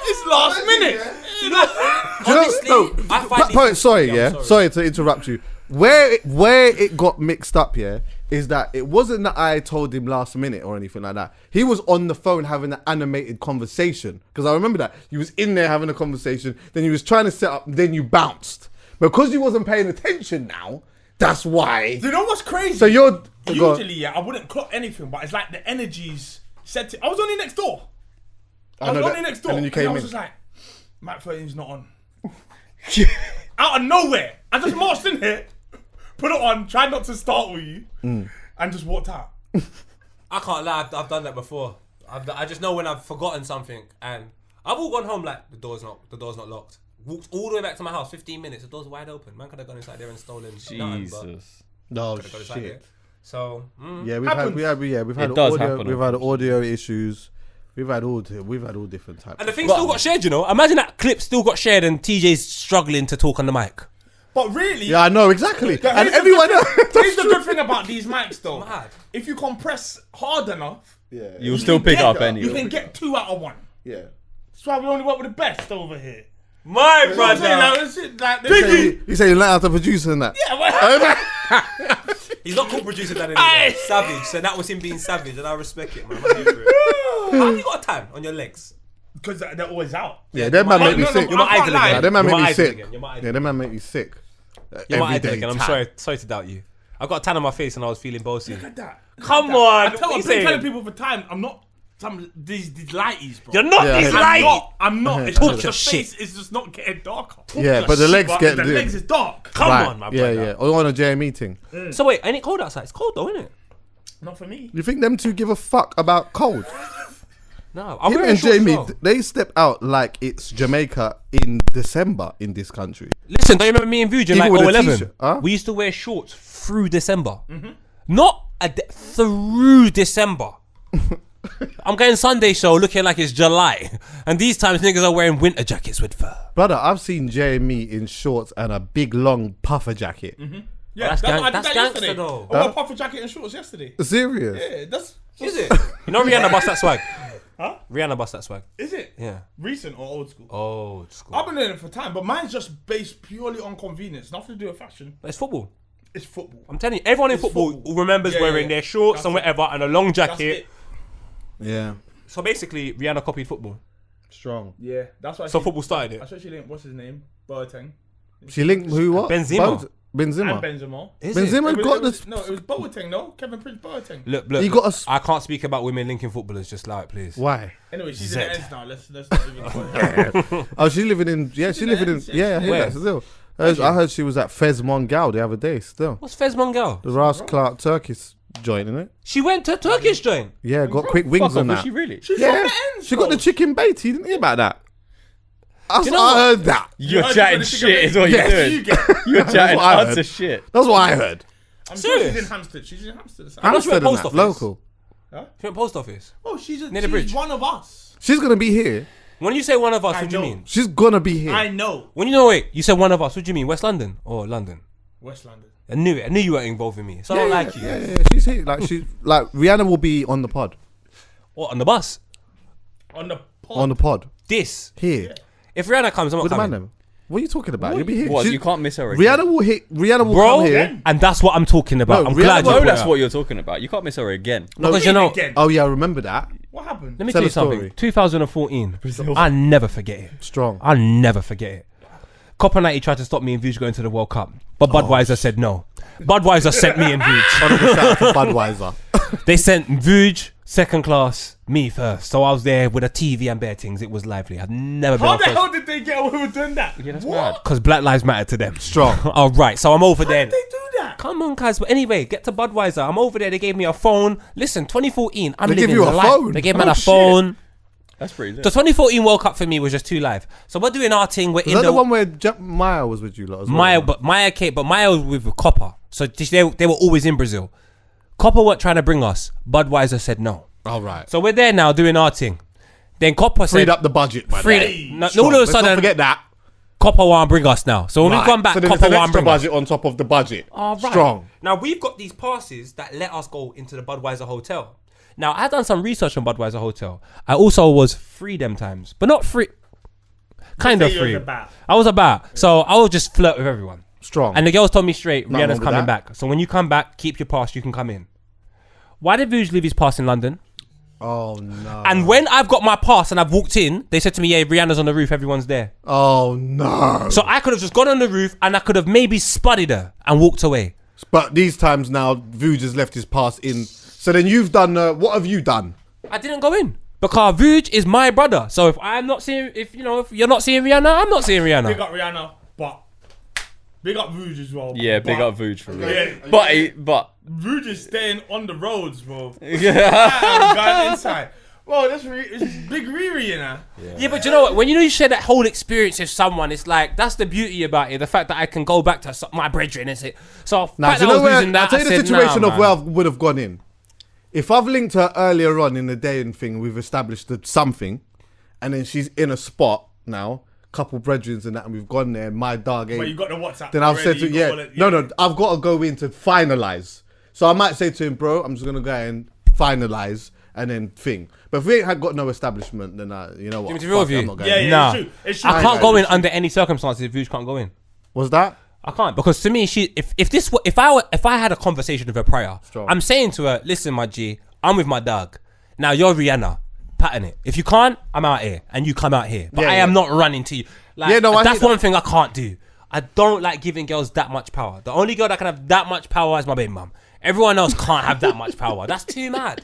It's last minute. Do you know, I find Poet, sorry, I'm yeah. Sorry to interrupt you. Where it got mixed up, yeah, is that it wasn't that I told him last minute or anything like that. He was on the phone having an animated conversation. Because I remember that. You was in there having a conversation, then you was trying to set up, then you bounced. Because you wasn't paying attention now, that's why. Do you know what's crazy? So you're... go on. Usually, yeah, I wouldn't clock anything, but it's like the energies set to. I was only next door. I know was that. only next door. And then you came I was in. just like, Mac 13's not on. Out of nowhere. I just marched in here, put it on, tried not to startle you, and just walked out. I can't lie, I've done that before. I just know when I've forgotten something, and I've all gone home like the door's not locked. Walked all the way back to my house, 15 minutes, the door's wide open. Man could have gone inside there and stolen nothing, but Jesus. No, could've gone inside there. shit. So Yeah, we've Happens. had does audio, happen, we've had audio issues. We've had all different types. and the thing still got shared, you know. Imagine that clip still got shared and TJ's struggling to talk on the mic. But really, Yeah, I know exactly. here's And the everyone good thing- else. Here's the good thing about these mics, though. Mad. If you compress hard enough, You'll still pick up you anyway. can get 2 out of 1. Yeah. That's why we only work with the best over here. My You know what I'm saying? brother. Like, it's like, this- You say you let out the producer and that. Yeah, well, He's not called producer dad anymore. Aye. Savage. So that was him being savage, and I respect it, man. I'm here for it. How have you got a tan on your legs? because they're always out. Yeah, them man make me no, sick. You're my I can't idol lie. Yeah, again. them man You're make my me idol sick. again. You're my idol. Yeah, them man make me sick. You're my Every idol day again. I'm time. sorry to doubt you. I got a tan on my face and I was feeling bossy. Look at that. Come Look on. at that. What I've you been telling saying? people for time, I'm not these lighties, bro. You're not Yeah, this I light. I'm not. It's Talk just your the shit. face is just not getting darker. Yeah, but the legs get the legs is dark. Come Right. on, my Yeah, brother. yeah. Or on a JME thing. So wait, ain't it cold outside? It's cold though, isn't it? Not for me. You think them two give a fuck about cold? No, I'm Him wearing and shorts. Jamie, Well. they step out like it's Jamaica in December in this country. Listen, don't you remember me and Vuj in Even like with a 011? t-shirt, huh? We used to wear shorts through December. Not through December. I'm getting Sunday show looking like it's July. And these times niggas are wearing winter jackets with fur. Brother, I've seen JME in shorts and a big long puffer jacket. Yeah, that's I did that's that gangster yesterday. though. I wore a puffer jacket and shorts yesterday. Serious? Yeah, that's Is it? You know Rihanna bust that swag? Huh? Rihanna bust that swag. Is it? Yeah. Recent or old school? Old school. I've been doing it for time, but mine's just based purely on convenience, nothing to do with fashion. It's football. It's football. I'm telling you, everyone in It's football, football. remembers Yeah, wearing yeah. their shorts That's and it. whatever and a long That's jacket. it. Yeah. So basically, Rihanna copied football. Strong. Yeah, that's why. So football started it. That's why she linked. What's his name? Boateng. She linked who what? Benzema. Both- Benzema. And Benzema. Is Benzema it? got this. No, it was Boateng. No, Kevin Prince Boateng. Look, He got us. I can't speak about women linking footballers. Just allow it, please. Why? Anyway, she's Zed. in the ends now. Let's not even. Oh, she's living in. Yeah, she's in living in. the ends, Yeah, I hear Where? that still. I heard she was at Fez Mongal the other day. Still, What's Fez Mongal? the Ras Clark Turkish joint, innit? She went to Turkish joint. Yeah, got quick wings Fuck on off, that. was she really? She's Yeah, from the ends. she got the bro. chicken bait. You didn't hear about that? I you know what? heard that. You're heard chatting you got the chicken shit is what Yes. you're You doing. get. You're chatting what I utter heard. shit. That's what I heard. I'm sure Serious? she's in Hampstead. She's in Hampstead. know she went Hampstead and post that, office. local. She went post office. Oh, she's Near the bridge. one of us. She's gonna be here. When you say one of us, I what do you know. mean? She's gonna be here. I know. When you know, wait, you said one of us. What do you mean? West London or London? West London. I knew it. I knew you weren't involved with me. So I don't like you. Yeah, she's here. Like Rihanna will be on the pod. What, on the bus? On the pod. On the pod This. here If Rihanna comes, I'm not with the man. coming. Them. What are you talking about? You'll be here. What, She's- you can't miss her again? Rihanna will hit. Rihanna will Bro, come here. and that's what I'm talking about. No, I'm Rihanna glad you won't- No, brought that's it up. what you're talking about. You can't miss her again. Because you know, Again. Oh yeah, I remember that. What happened? let me Tell tell you the story. something. 2014. I never forget it. Strong. I'll never forget it. Copper 90 tried to stop me and Vuj going to the World Cup, but Budweiser said no. Budweiser sent me and Vuj. Honorable shout out to Budweiser. They sent Vuj second class, me first. So I was there with a TV and bare things. It was lively. I've never been How on the first. hell did they get away with doing that? Yeah, that's What? mad. Because Black Lives Matter to them. Strong. All right, so I'm over How there. did they do that? Come on, guys. But anyway, get to Budweiser. I'm over there. They gave me a phone. Listen, 2014. I'm They living give you the a life. phone? They gave me Oh, a shit. phone. That's pretty lit. The 2014 World Cup for me was just too live. So we're doing our thing. We're Is in that the the one where Maya was with you lot as well? Maya came, but Maya was with Copper. So they were always in Brazil. Copper weren't trying to bring us. Budweiser said no. All right. So we're there now doing our thing. Then Copper Freed said, up the budget, man. No, Strong. all of a Let's not sudden, forget that. Copper won't bring us now. So when Right. we've gone back, So then Copper it's an won't extra bring us. budget on top of the budget. All right. Strong. Now we've got these passes that let us go into the Budweiser hotel. Now I had done some research on Budweiser hotel. I also was free them times, but not free. Kind of Say you was free. about. I was about. So I will just flirt with everyone. Strong. And the girls told me straight, Nothing Rihanna's wrong with coming that. back. So when you come back, keep your pass. You can come in. Why did Vuj leave his pass in London? Oh no. And when I've got my pass and I've walked in, they said to me, yeah, Rihanna's on the roof. Everyone's there. Oh no. So I could have just gone on the roof and I could have maybe spotted her and walked away. But these times now, Vuj has left his pass in. So then you've done. What have you done? I didn't go in because Vuj is my brother. So if I'm not seeing, if you're not seeing Rihanna, I'm not seeing Big Rihanna. up Rihanna, but big up Vuj as well. Yeah, big but up Vuj for real. Yeah. But Vuj is staying on the roads, bro. yeah. I'm going inside. Bro, it's big Riri, you know. Yeah, but you know what? When you share that whole experience with someone, it's like that's the beauty about it. The fact that I can go back to my brethren and say, so Now, fact do that you I know was where? losing that, I'll tell you I the said, situation nah, of where I man. would have gone in. If I've linked her earlier on in the day and thing, we've established something, and then she's in a spot now. couple brethren and that, and we've gone there, and my dog ain't. But you got the WhatsApp. Then I've said to no, I've got to go in to finalize. So I might say to him, bro, I'm just gonna go and finalize and then thing. But if we ain't got no establishment, then you know what? To be real with you, I'm not going Yeah, in. yeah, Nah. it's true. I can't go in under any circumstances if Vuj can't go in. Was that? I can't, because to me, if I had a conversation with her prior, Strong. I'm saying to her, listen, my G, I'm with my dog. Now you're Rihanna, pattern it. If you can't, I'm out here, and you come out here. But Yeah, I am yeah. not running to you. Like, Yeah, no, I that's hate one thing I can't do. I don't like giving girls that much power. The only girl that can have that much power is my baby mum. Everyone else can't have that much power. That's too mad.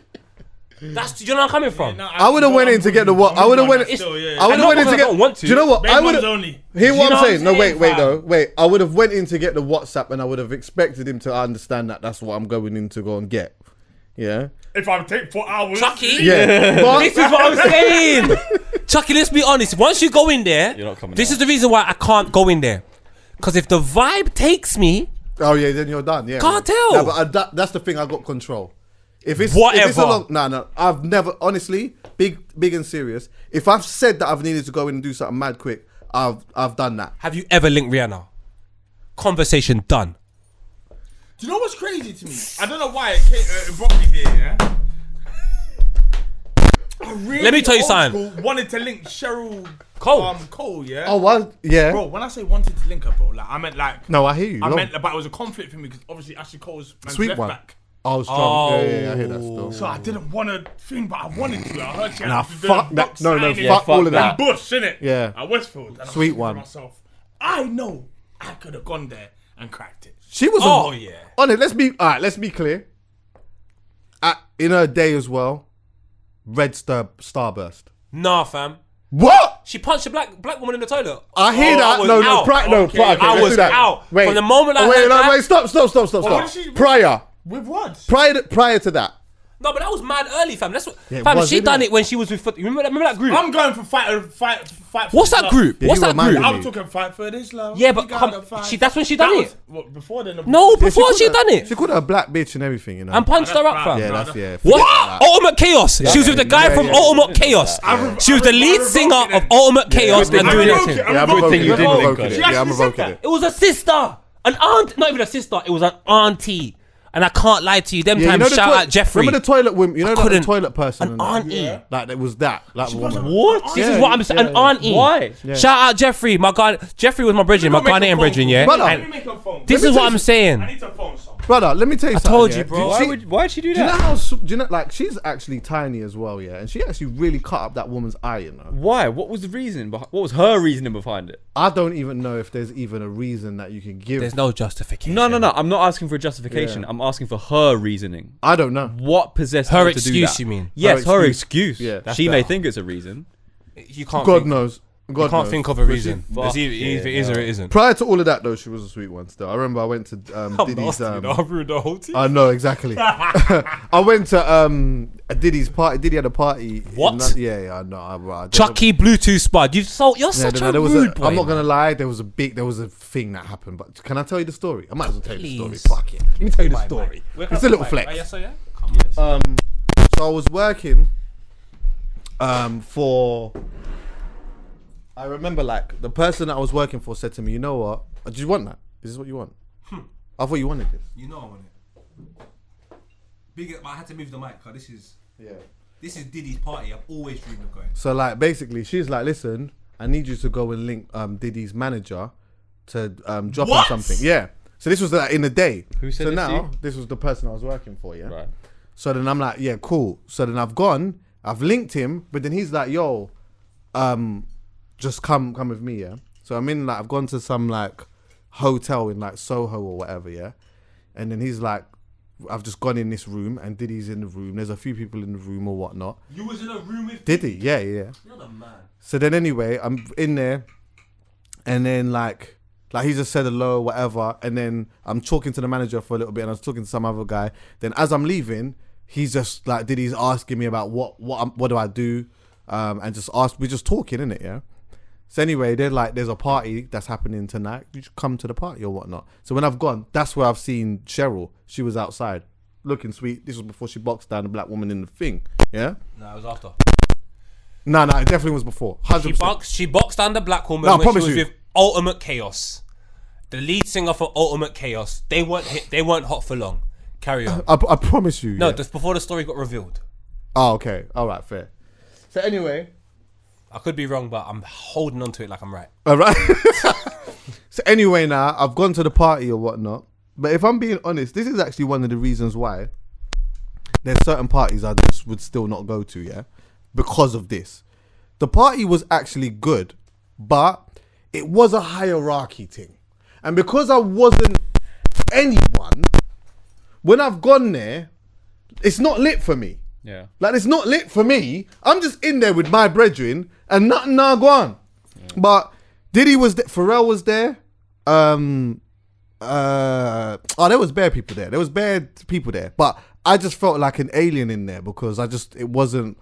Do you know where I'm coming from? I would have went in to get the what? I would have went. I would have went in to get. don't want to. Do you know what? I would have. only. Hear You what know I'm what saying? I'm No, saying, wait, fam? though. Wait, I would have went in to get the WhatsApp, and I would have expected him to understand that that's what I'm going in to go and get. Yeah. If I take 4 hours. Chuckie? Yeah. This is what I'm saying. Chuckie, let's be honest. Once you go in there, You're not coming this out. is the reason why I can't go in there. Because if the vibe takes me, Oh yeah, then you're done. Yeah. Can't tell. Yeah, but that's the thing. I got control. If it's Whatever. If it's a long, no. I've never, honestly, big and serious. If I've said that I've needed to go in and do something mad quick, I've done that. have you ever linked Rihanna? Conversation done. Do you know what's crazy to me? I don't know why it brought me here, yeah? I really Let me tell you old something. school wanted to link Cheryl Cole. Cole, yeah? Oh, what? Yeah. Bro, when I say wanted to link her, bro, like I meant like No, I hear you. I Long- meant, but it was a conflict for me because obviously Ashley Cole's man's Sweet left one. back. Oh, strong. Yeah, I hear that still. So I didn't want to thing, but I wanted to. I heard she had Nah, to do fuck the that. box No, signing fuck all of in that. Bush, innit? Yeah. At Westfield. And Sweet I was thinking to one. myself, I know I could have gone there and cracked it. She was. Oh, yeah. On it. Let's be clear. In her day as well, Red Starburst. Nah, fam. What? She punched a black woman in the toilet. I hear Oh, that. I was No, out. okay, I let's was do that. out. Wait. From the moment I wait, heard no, that- wait, stop. what did she- Prior With what? to that. No, but that was mad early, fam. That's what, Yeah, it fam. was, She didn't done it? it when she was with. Remember that group? I'm going for fight. What's that group? Yeah, What's you that reminded group? me. I'm talking fight for this love. Yeah, We but gotta fight. that's when she done That it. was- what, before then? No, Yeah, before called she her- done it. She called her a black bitch and everything, you know. And punched her up, fam. yeah, No, that's no. yeah. What? Ultimate Chaos. She was with the guy Yeah, from yeah. Ultimate Chaos. She was the lead singer of Ultimate Chaos Good and thing doing you that didn't. thing. Yeah, I'm Good revoking thing you it. didn't I'm link revoking on it. it. Yeah, I'm She actually revoking said it. It was a sister, an aunt, not even a sister. It was an auntie. And I can't lie to you. Them Yeah, you times, know the shout toi- out Jeffrey. Remember the toilet woman? You know like the couldn't- toilet person? An and that? auntie. Yeah. Like it was that. Like woman. What? This Yeah, is what I'm saying. yeah, An yeah. auntie. Why? Yeah. Shout out Jeffrey. My guy. Jeffrey was my brethren, my Ghanaian brethren, yeah. Brother. And Let me make a phone. this me is tell what you- I'm saying. I need to phone someone. Brother, let me tell you something. told you, yeah. bro. Why'd she do Do you know that? how? Do you know like she's actually tiny as well, yeah, and she actually really cut up that woman's eye. You know, Why? What was the reason? What was her reasoning behind it? I don't even know if there's even a reason that you can give. There's no justification. No. I'm not asking for a justification. Yeah. I'm asking for her reasoning. I don't know. What possessed Her her to do excuse, that? you mean? Yes, Her her excuse. excuse. Yeah. She may better. think it's a reason. You can't. God think, knows. You God can't knows. think of a reason. Fuck It's either it is or it isn't. Prior to all of that, though, she was a sweet one. Still, I remember I went to Diddy's. I've ruined the whole team. I know exactly. I went to Diddy's party. Diddy had a party. What? Yeah, I know. I Chuckie Bluetooth spud. You're such a there was rude boy. I'm not gonna lie. There was a thing that happened. But can I tell you the story? I might as well tell you the story. Please. Fuck it. Let me tell you the story. It's a little flex. Yes, yeah. So I was working for. I remember like the person that I was working for said to me, "You know what? Do you want that? Is this what you want? I thought you wanted this." You know I want it. Big. I had to move the mic. Cause this is Diddy's party. I've always dreamed of going. So like basically, she's like, "Listen, I need you to go and link Diddy's manager to drop him What? something." Yeah. So this was in the day. Who said so this to now you? this was the person I was working for. Yeah. Right. So then I'm like, yeah, cool. So then I've linked him, but then he's like, yo, just come with me, yeah. So I'm in like, I've gone to some like hotel in like Soho or whatever, yeah. And then he's like, I've just gone in this room and Diddy's in the room. There's a few people in the room or whatnot. You was in a room with Diddy, yeah. You're the man. So then anyway, I'm in there and then like he just said hello or whatever. And then I'm talking to the manager for a little bit and I was talking to some other guy. Then as I'm leaving, he's just like, Diddy's asking me about what do I do? And we're just talking, innit, yeah? So anyway, they're like, there's a party that's happening tonight. You should come to the party or whatnot. So when I've gone, that's where I've seen Cheryl. She was outside, looking sweet. This was before she boxed down the black woman in the thing. Yeah. No, it was after. No, it definitely was before. 100%. She boxed down the black woman No, I when she promise was you. with Ultimate Chaos. The lead singer for Ultimate Chaos. They weren't hot for long. Carry on. I promise you. No, yeah. just before the story got revealed. Oh, okay. All right, fair. So anyway, I could be wrong, but I'm holding on to it like I'm right. all right. So anyway, now I've gone to the party or whatnot. But if I'm being honest, this is actually one of the reasons why there's certain parties I just would still not go to. Yeah, because of this. The party was actually good, but it was a hierarchy thing, and because I wasn't anyone, when I've gone there, it's not lit for me. Yeah. Like, it's not lit for me. I'm just in there with my brethren and nothing now go on. Yeah. But Diddy was there, Pharrell was there. There was bare people there. There was bare people there. But I just felt like an alien in there because I just wasn't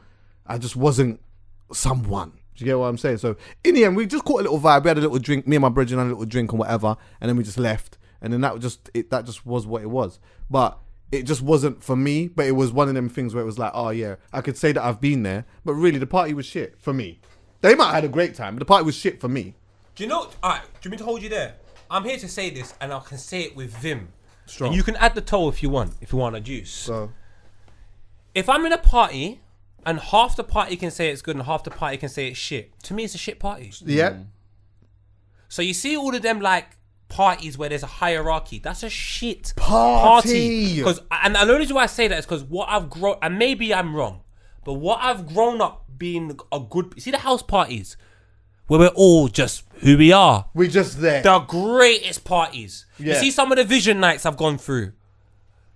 someone. Do you get what I'm saying? So in the end, we just caught a little vibe. We had a little drink. Me and my brethren had a little drink and whatever. And then we just left. And then that just was what it was. But it just wasn't for me, but it was one of them things where it was like, oh yeah, I could say that I've been there, but really the party was shit for me. They might have had a great time, but the party was shit for me. Do you know? Alright, do you mean to hold you there? I'm here to say this, and I can say it with vim. Strong. And you can add the toe if you want a juice. So If I'm in a party and half the party can say it's good and half the party can say it's shit, to me it's a shit party. yeah, So you see all of them like parties where there's a hierarchy. That's a shit Party. Because and the only reason why I say that is because what I've grown, and maybe I'm wrong, but what I've grown up being a good. See the house parties where we're all just who we are. we're just there. The greatest parties. Yeah. You see some of the vision nights I've gone through.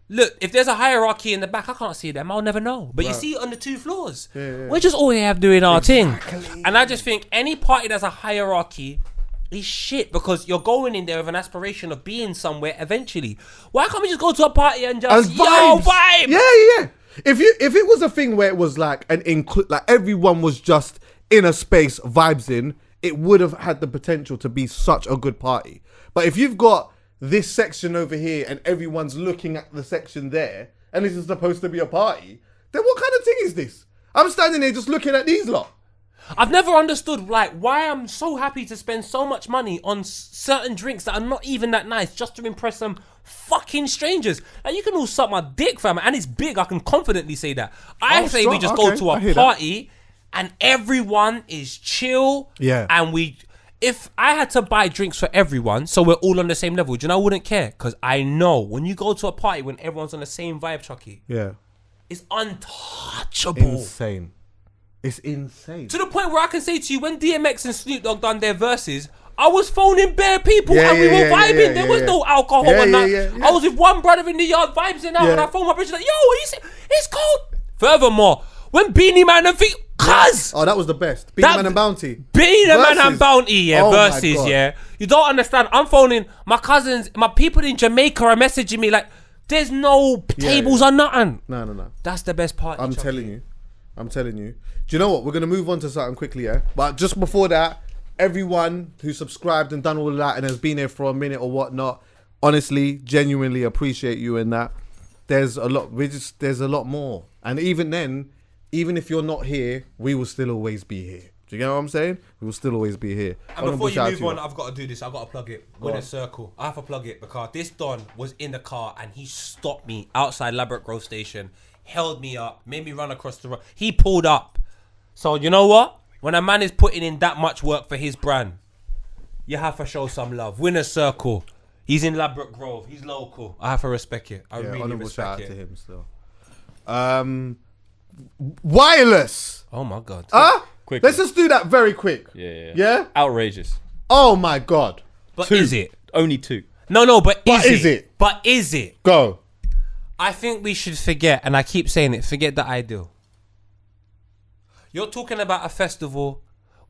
Look, if there's a hierarchy in the back, I can't see them. I'll never know. But you see it on the 2 floors. Yeah. We're just all here doing our thing. And I just think any party that's a hierarchy is shit because you're going in there with an aspiration of being somewhere eventually. Why can't we just go to a party and just And yo vibes. vibe? Yeah. If it was a thing where it was like like everyone was just in a space vibes in, it would have had the potential to be such a good party. But if you've got this section over here and everyone's looking at the section there, and this is supposed to be a party, then what kind of thing is this? I'm standing here just looking at these lot. I've never understood like why I'm so happy to spend so much money on certain drinks that are not even that nice just to impress some fucking strangers. Like you can all suck my dick, fam, and it's big. I can confidently say that. I say we just go to a party and everyone is chill. Yeah. And if I had to buy drinks for everyone, so we're all on the same level, do you know I wouldn't care? Because I know when you go to a party when everyone's on the same vibe, Chuckie, Yeah. it's untouchable. Insane. It's insane. To the point where I can say to you, when DMX and Snoop Dogg done their verses, I was phoning bare people and we were vibing. There was no alcohol on that. I was with one brother in the yard vibes and out, and I phoned my brother like, yo, what you say? It's cold. Furthermore, when Beanie Man and cuz Oh, that was the best. Beanie Man and Bounty. Beanie Man and Bounty, Oh my verses, God. You don't understand. I'm phoning my cousins, my people in Jamaica are messaging me like, there's no tables or nothing. No. That's the best part. I'm telling you. Do you know what? We're going to move on to something quickly, yeah? But just before that, everyone who subscribed and done all of that and has been here for a minute or whatnot, honestly, genuinely appreciate you in that. There's a lot more. And even then, even if you're not here, we will still always be here. Do you get what I'm saying? We will still always be here. And before you move on, I've got to do this. I've got to plug it. Winner Circle. I have to plug it because this Don was in the car and he stopped me outside Labrador Grove Station, held me up, made me run across the road. He pulled up. So you know what? When a man is putting in that much work for his brand, you have to show some love. Winner Circle. He's in Labrador Grove. He's local. I have to respect it. I really honorable respect shout it. out to him still. Wireless. Oh my God. Quickly. Let's just do that very quick. Yeah? Outrageous. Oh my God. But 2. is it? Only 2. No, but is it? But is it? Go. I think we should forget, and I keep saying it, forget the ideal. You're talking about a festival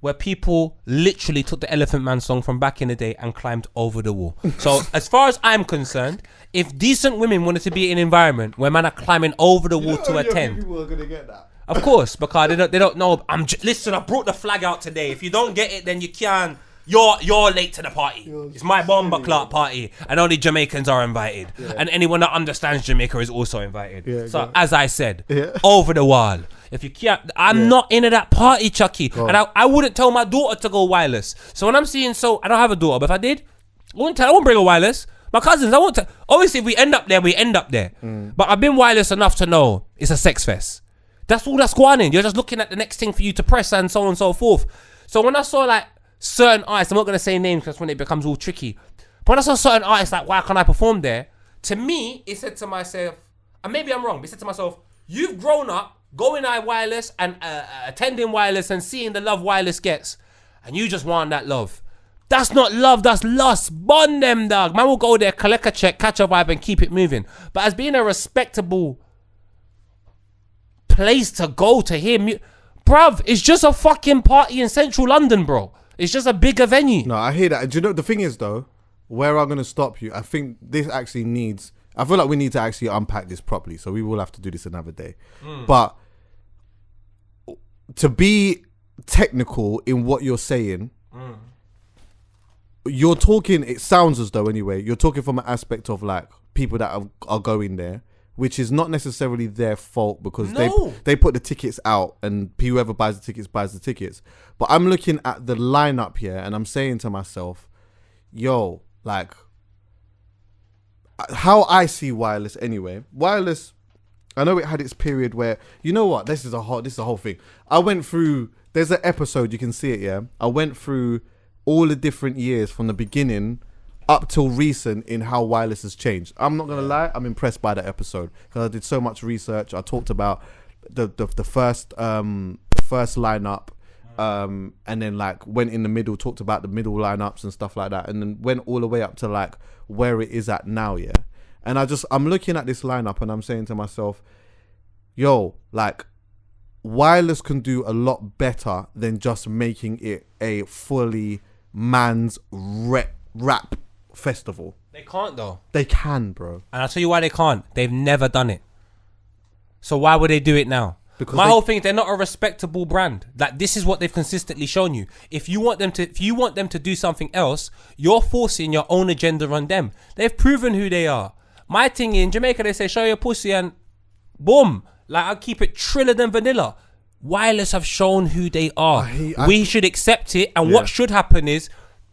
where people literally took the Elephant Man song from back in the day and climbed over the wall. So as far as I'm concerned, if decent women wanted to be in an environment where men are climbing over the wall to attend, People are gonna get that. of course, because they don't know. Listen, I brought the flag out today. If you don't get it, then you can't You're late to the party. It's my bomber clock party, and only Jamaicans are invited, and anyone that understands Jamaica is also invited. Yeah, so go. as I said, over the wall. If you can't, I'm not into that party, Chuckie, and I wouldn't tell my daughter to go wireless. So when I'm seeing, I don't have a daughter, but if I did, I wouldn't bring a wireless. My cousins, I won't. Obviously, if we end up there, we end up there. But I've been wireless enough to know it's a sex fest. That's all that's going on. You're just looking at the next thing for you to press and so on and so forth. So when I saw like certain artists, I'm not going to say names because when it becomes all tricky. But when I saw certain artists like, why can't I perform there? To me, it said to myself, and maybe I'm wrong, but it said to myself, you've grown up going out wireless and attending wireless and seeing the love wireless gets, and you just want that love. That's not love, that's lust. Bond them, dog. Man will go there, collect a check, catch a vibe and keep it moving. But as being a respectable place to go to hear bruv, it's just a fucking party in central London, bro. It's just a bigger venue. No, I hear that. Do you know, the thing is though, where I'm going to stop you, I think this actually needs, I feel like we need to actually unpack this properly. So we will have to do this another day. But to be technical in what you're saying, you're talking, it sounds as though anyway, you're talking from an aspect of like people that are going there, which is not necessarily their fault because they put the tickets out and whoever buys the tickets buys the tickets. But I'm looking at the lineup here and I'm saying to myself, yo, like how I see wireless anyway. Wireless, I know it had its period where, you know what, this is a whole thing. I went through, there's an episode, you can see it, yeah. I went through all the different years from the beginning up till recent in how wireless has changed. I'm not gonna lie, I'm impressed by that episode because I did so much research. I talked about the first lineup, and then like went in the middle, talked about the middle lineups and stuff like that, and then went all the way up to like where it is at now, yeah. And I'm looking at this lineup and I'm saying to myself, yo, like wireless can do a lot better than just making it a fully man's rap festival. They can't though. They can, bro. And I'll tell you why they can't. They've never done it. So why would they do it now? Because my whole thing is they're not a respectable brand. Like this is what they've consistently shown you. If you want them to do something else, you're forcing your own agenda on them. They've proven who they are. My thing in Jamaica, they say show your pussy and boom. Like I'll keep it triller than vanilla. Wireless have shown who they are. We should accept it. And what should happen is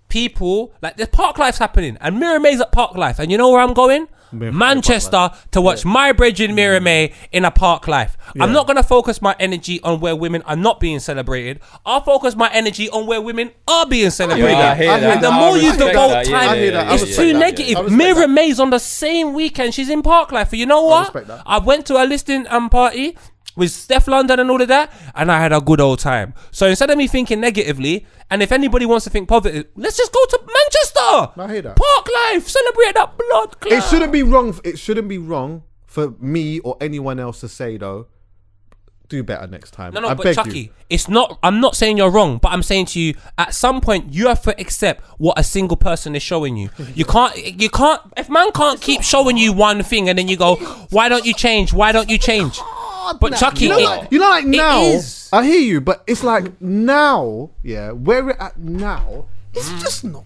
people, like there's Park Life's happening and Mira May's at Park Life. And you know where I'm going? Manchester to watch my brethren Mira May in a Park Life. I'm not going to focus my energy on where women are not being celebrated. I'll focus my energy on where women are being celebrated. And the more you devote time, it's too negative. Mira May's on the same weekend. She's in Park Life. You know what? I went to a listening party with Steph London and all of that, and I had a good old time. So instead of me thinking negatively, and if anybody wants to think positive, let's just go to Manchester. I hear that. Park Life, celebrate that blood clot. It shouldn't be wrong. It shouldn't be wrong for me or anyone else to say though, do better next time. No, but Chuckie, it's not. I'm not saying you're wrong, but I'm saying to you, at some point, you have to accept what a single person is showing you. You can't. If man can't keep showing you one thing and then you go, why don't you change? Why don't you change? But Chuckie, like now, I hear you, but it's like now, yeah, where we're at now, it's just not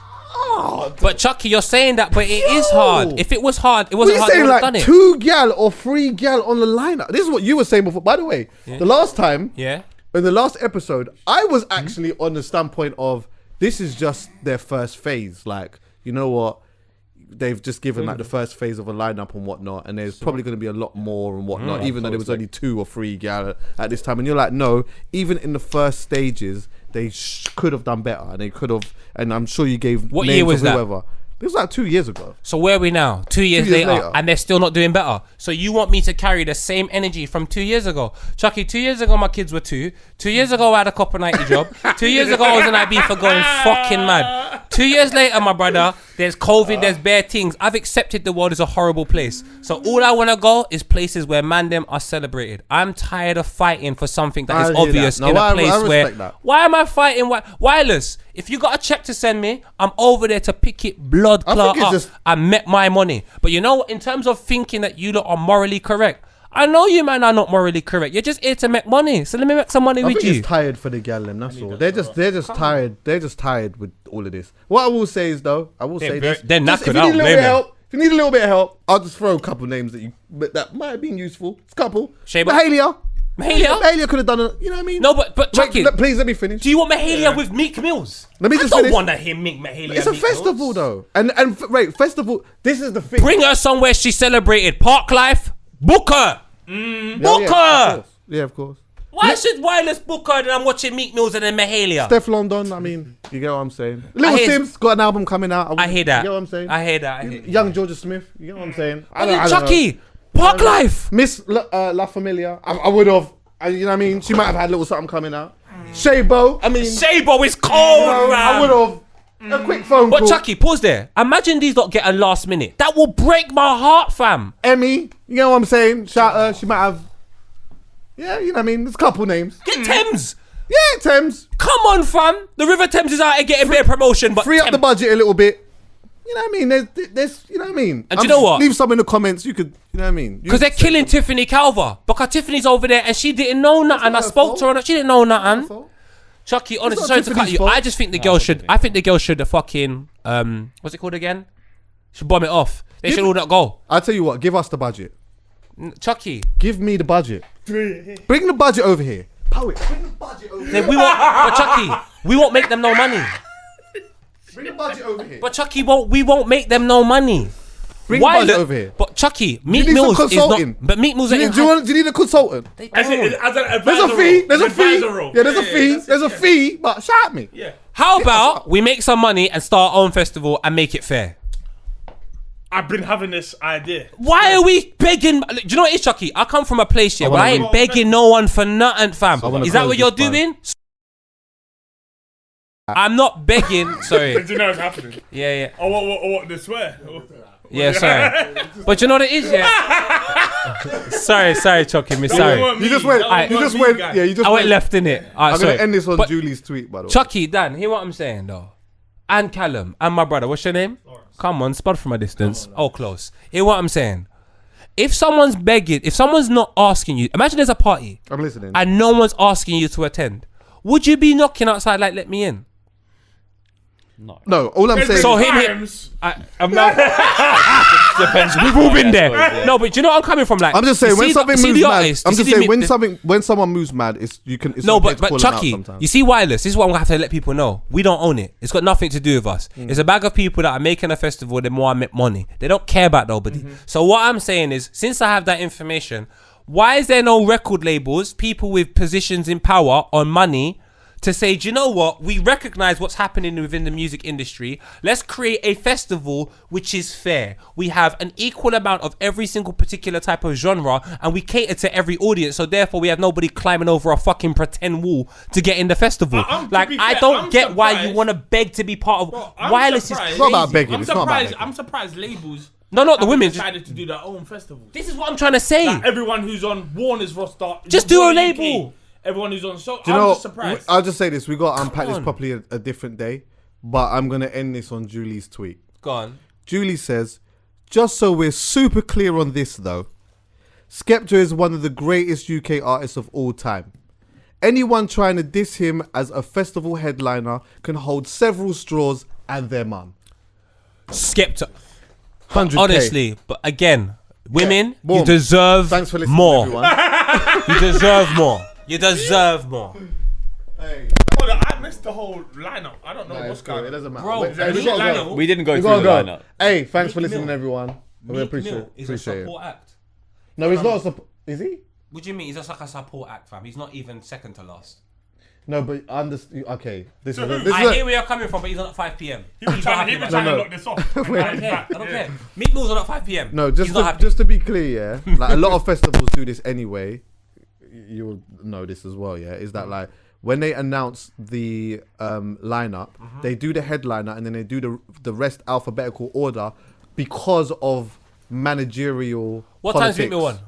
hard. But Chuckie, you're saying that, but it is hard. If it was hard, it wasn't hard. Saying like done it. 2 gal or 3 gal on the lineup. This is what you were saying before. By the way, the last time, in the last episode, I was actually on the standpoint of this is just their first phase. Like, you know what? They've just given like the first phase of a lineup and whatnot, and there's probably going to be a lot more and whatnot, even though there was only 2 or 3 gal at this time. And you're like, no, even in the first stages, they could have done better, and they could have. And I'm sure you gave what names year was of that? whoever. It was like 2 years ago. So where are we now? 2 years later, and they're still not doing better. So you want me to carry the same energy from 2 years ago? Chuckie, 2 years ago my kids were 2. 2 years ago I had a copper 90 job. 2 years ago I was in IB for going fucking mad. 2 years later, my brother, there's COVID, there's bare things. I've accepted the world is a horrible place. So all I want to go is places where man them are celebrated. I'm tired of fighting for something that is obvious in a place where... Why am I fighting wireless? If you got a check to send me, I'm over there to pick it blood clot up and make my money. But you know what? In terms of thinking that you lot are morally correct, I know you man are not morally correct. You're just here to make money. So let me make some money I with think you. it's tired for the gal, and that's all. They're just tired. They're just tired with all of this. What I will say is though, They're just knackered out. Blame them. if you need a little bit of help, I'll just throw a couple names that might have been useful. It's a couple. Shayba? Mahalia. Mahalia? Mahalia could have done it. You know what I mean? No, but Chuckie, Please let me finish. do you want Mahalia with Meek Mills? Let me just I don't finish. want to hear Mahalia. It's a Meek festival Mills. though, and right, festival. This is the thing. Bring her somewhere she celebrated. Park life. Book her. Book her. Yeah, of course. Why should Wireless book her and I'm watching Meek Mills and then Mahalia? Steph London. I mean, you get what I'm saying. Little hear- Sims got an album coming out. I hear that. You get what I'm saying. I hear that. Young Georgia Smith. You get what I'm saying. I And then don't know. Chuckie. Park life. Miss La Familia. I would have. You know what I mean? She might have had a little something coming out. Shaybo. I mean, Shaybo is cold, I man. would have. A quick phone But call. Chuckie, pause there. Imagine these lot get a last minute. That will break my heart, fam. Emmy. You know what I'm saying? Shout her. She might have. Yeah, you know what I mean? There's a couple names. Get Thames. Yeah, Thames. Come on, fam. The River Thames is out here getting a bit of promotion, but Free up the budget a little bit. You know what I mean? There's you know what I mean? And do you know what? Leave some in the comments. You could, you know what I mean? because they're killing Tiffany Calver. Because Tiffany's over there and she didn't know nothing. not I her spoke to her and she didn't know nothing. Chuckie, honestly, not sorry to cut Tiffany's you. fault. I just think the girl should. I think the girl should have fucking what's it called again? Should bomb it off. They should all not go. I'll tell you what. Give us the budget. Chuckie. Give me the budget. Bring the budget over here. Poet. Bring the budget over here. Then we won't. But Chuckie, we won't make them no money. Bring the budget over here. But Chuckie, we won't make them no money. Bring the budget over here. But Chuckie, You Meek need some Mills is consulting. not. But Meek Mills Do you, ain't. do you need a consultant? As an There's advisor a fee. role. There's a fee. Advisor role. Yeah, there's a fee. that's it, There's a yeah. fee. But shout at me. Yeah. How about we make some money and start our own festival and make it fair? I've been having this idea. Why are we begging? Do you know what it is, Chuckie? I come from a place here where I ain't wanna- begging no one for nothing, fam. wanna Is that close what you're this, man. doing? I'm not begging. Sorry. Do you know what's happening? Yeah. Oh, what, they swear? Yeah, sorry. But you know what it is, yeah? sorry, Chuckie, me sorry. You just went. You just went. Yeah, you just. I went left in it. I'm gonna end this on But Julie's tweet, by the way. Chuckie, Dan, hear what I'm saying, though. And CALUM, and my brother, what's your name? Come on, spot from a distance. Oh, close. Hear what I'm saying. If someone's begging, if someone's not asking you, imagine there's a party I'm listening. and no one's asking you to attend. Would you be knocking outside like, let me in? No, all I'm saying. So is, him, I'm not. Depends. We've all been there. No, but do you know what I'm coming from? Like, I'm just saying you when see something you see moves the mad. artist, I'm you just see saying the- when someone moves mad, it's you can. It's No, okay but to call them out Chuckie, sometimes. you see Wireless, this is what I'm gonna have to let people know. We don't own it. It's got nothing to do with us. It's a bag of people that are making a festival, they want to make money. They don't care about nobody. So what I'm saying is, since I have that information, why is there no record labels, people with positions in power on money, to say, do you know what? We recognize what's happening within the music industry. Let's create a festival which is fair. We have an equal amount of every single particular type of genre and we cater to every audience. So therefore we have nobody climbing over a fucking pretend wall to get in the festival. To Like, be I fair, don't I'm get why you surprised. want to beg to be part of Bro, I'm Wireless. Is surprised. crazy. It's not about begging. I'm It's not about surprised. begging. I'm surprised labels. No, not the haven't women. decided to do their own festival. This is what I'm trying to say. Like everyone who's on Warner's roster, Just do a Warner label. UK, everyone who's on so. Do you I'm know? just surprised. I'll just say this: we got to unpack this on. properly a different day. But I'm gonna end this on Julie's tweet. Go on. Julie says, "Just so we're super clear on this, though, Skepta is one of the greatest UK artists of all time. Anyone trying to diss him as a festival headliner can hold several straws and their mum." Skepta. 100K. Honestly, but again, women, boom. you deserve Thanks for listening, more. everyone. You deserve more. You deserve more. Hold on, I missed the whole lineup. I don't know Nah, what's it's cool. going It on. doesn't matter. Bro, Wait, hey, we Meek gotta Mill- go. We didn't go We through gotta the go. lineup. Hey, thanks for Meek listening, Mill. everyone. We Meek appreciate Mill is a appreciate it. support act. No, he's not a support. Is he? What do you mean? He's just like a support act, fam. He's not even second to last. No, but okay. This is who? this I is hear where you're coming from, but he's on at 5 p.m. He was trying to No. lock this off. I don't care. I don't care. Meek Mill's on at 5 p.m. no. He's not happy. Just to be clear, yeah. Like a lot of festivals do this anyway. You will know this as well, yeah. Is that like when they announce the lineup, they do the headliner and then they do the rest alphabetical order because of managerial. What politics. time's Meek Mill on?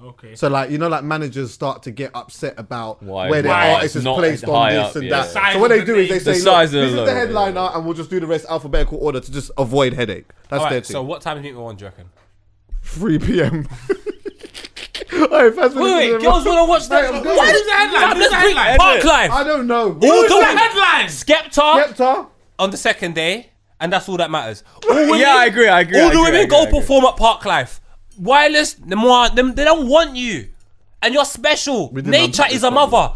Okay. So like like managers start to get upset about Why- where their why artist it's is not placed on high this up, and yeah. that. The size So what of they the do is they name. say, The look, size of this the is the logo, headliner, yeah. and we'll just do the rest alphabetical order to just avoid headache. That's their Alright, thing. so what time is Meek Mill on, do you reckon? 3 p.m. Wait, girls wanna watch that. I'm good. What is the headline? Who's the headline? Park Life. I don't know. Who's the headline? Skepta on the second day, and that's all that matters. All women, Yeah, I agree. All the women go perform at Park Life. Wireless, they don't want you, and you're special. didn't Nature unpack is this a mother.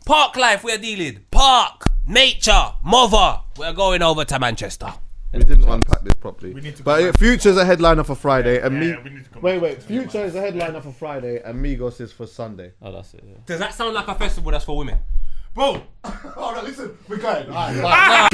Park Life, we're dealing. Park, nature, mother. We're going over to Manchester. We didn't unpack this properly. need to But go back. Future's a headliner for Friday, and Yeah, we need to come Wait, back. Future is a headliner for Friday, and Migos is for Sunday. Oh, that's it. Yeah. Does that sound like a festival that's for women? Bro, Oh no, listen, we're going. All right,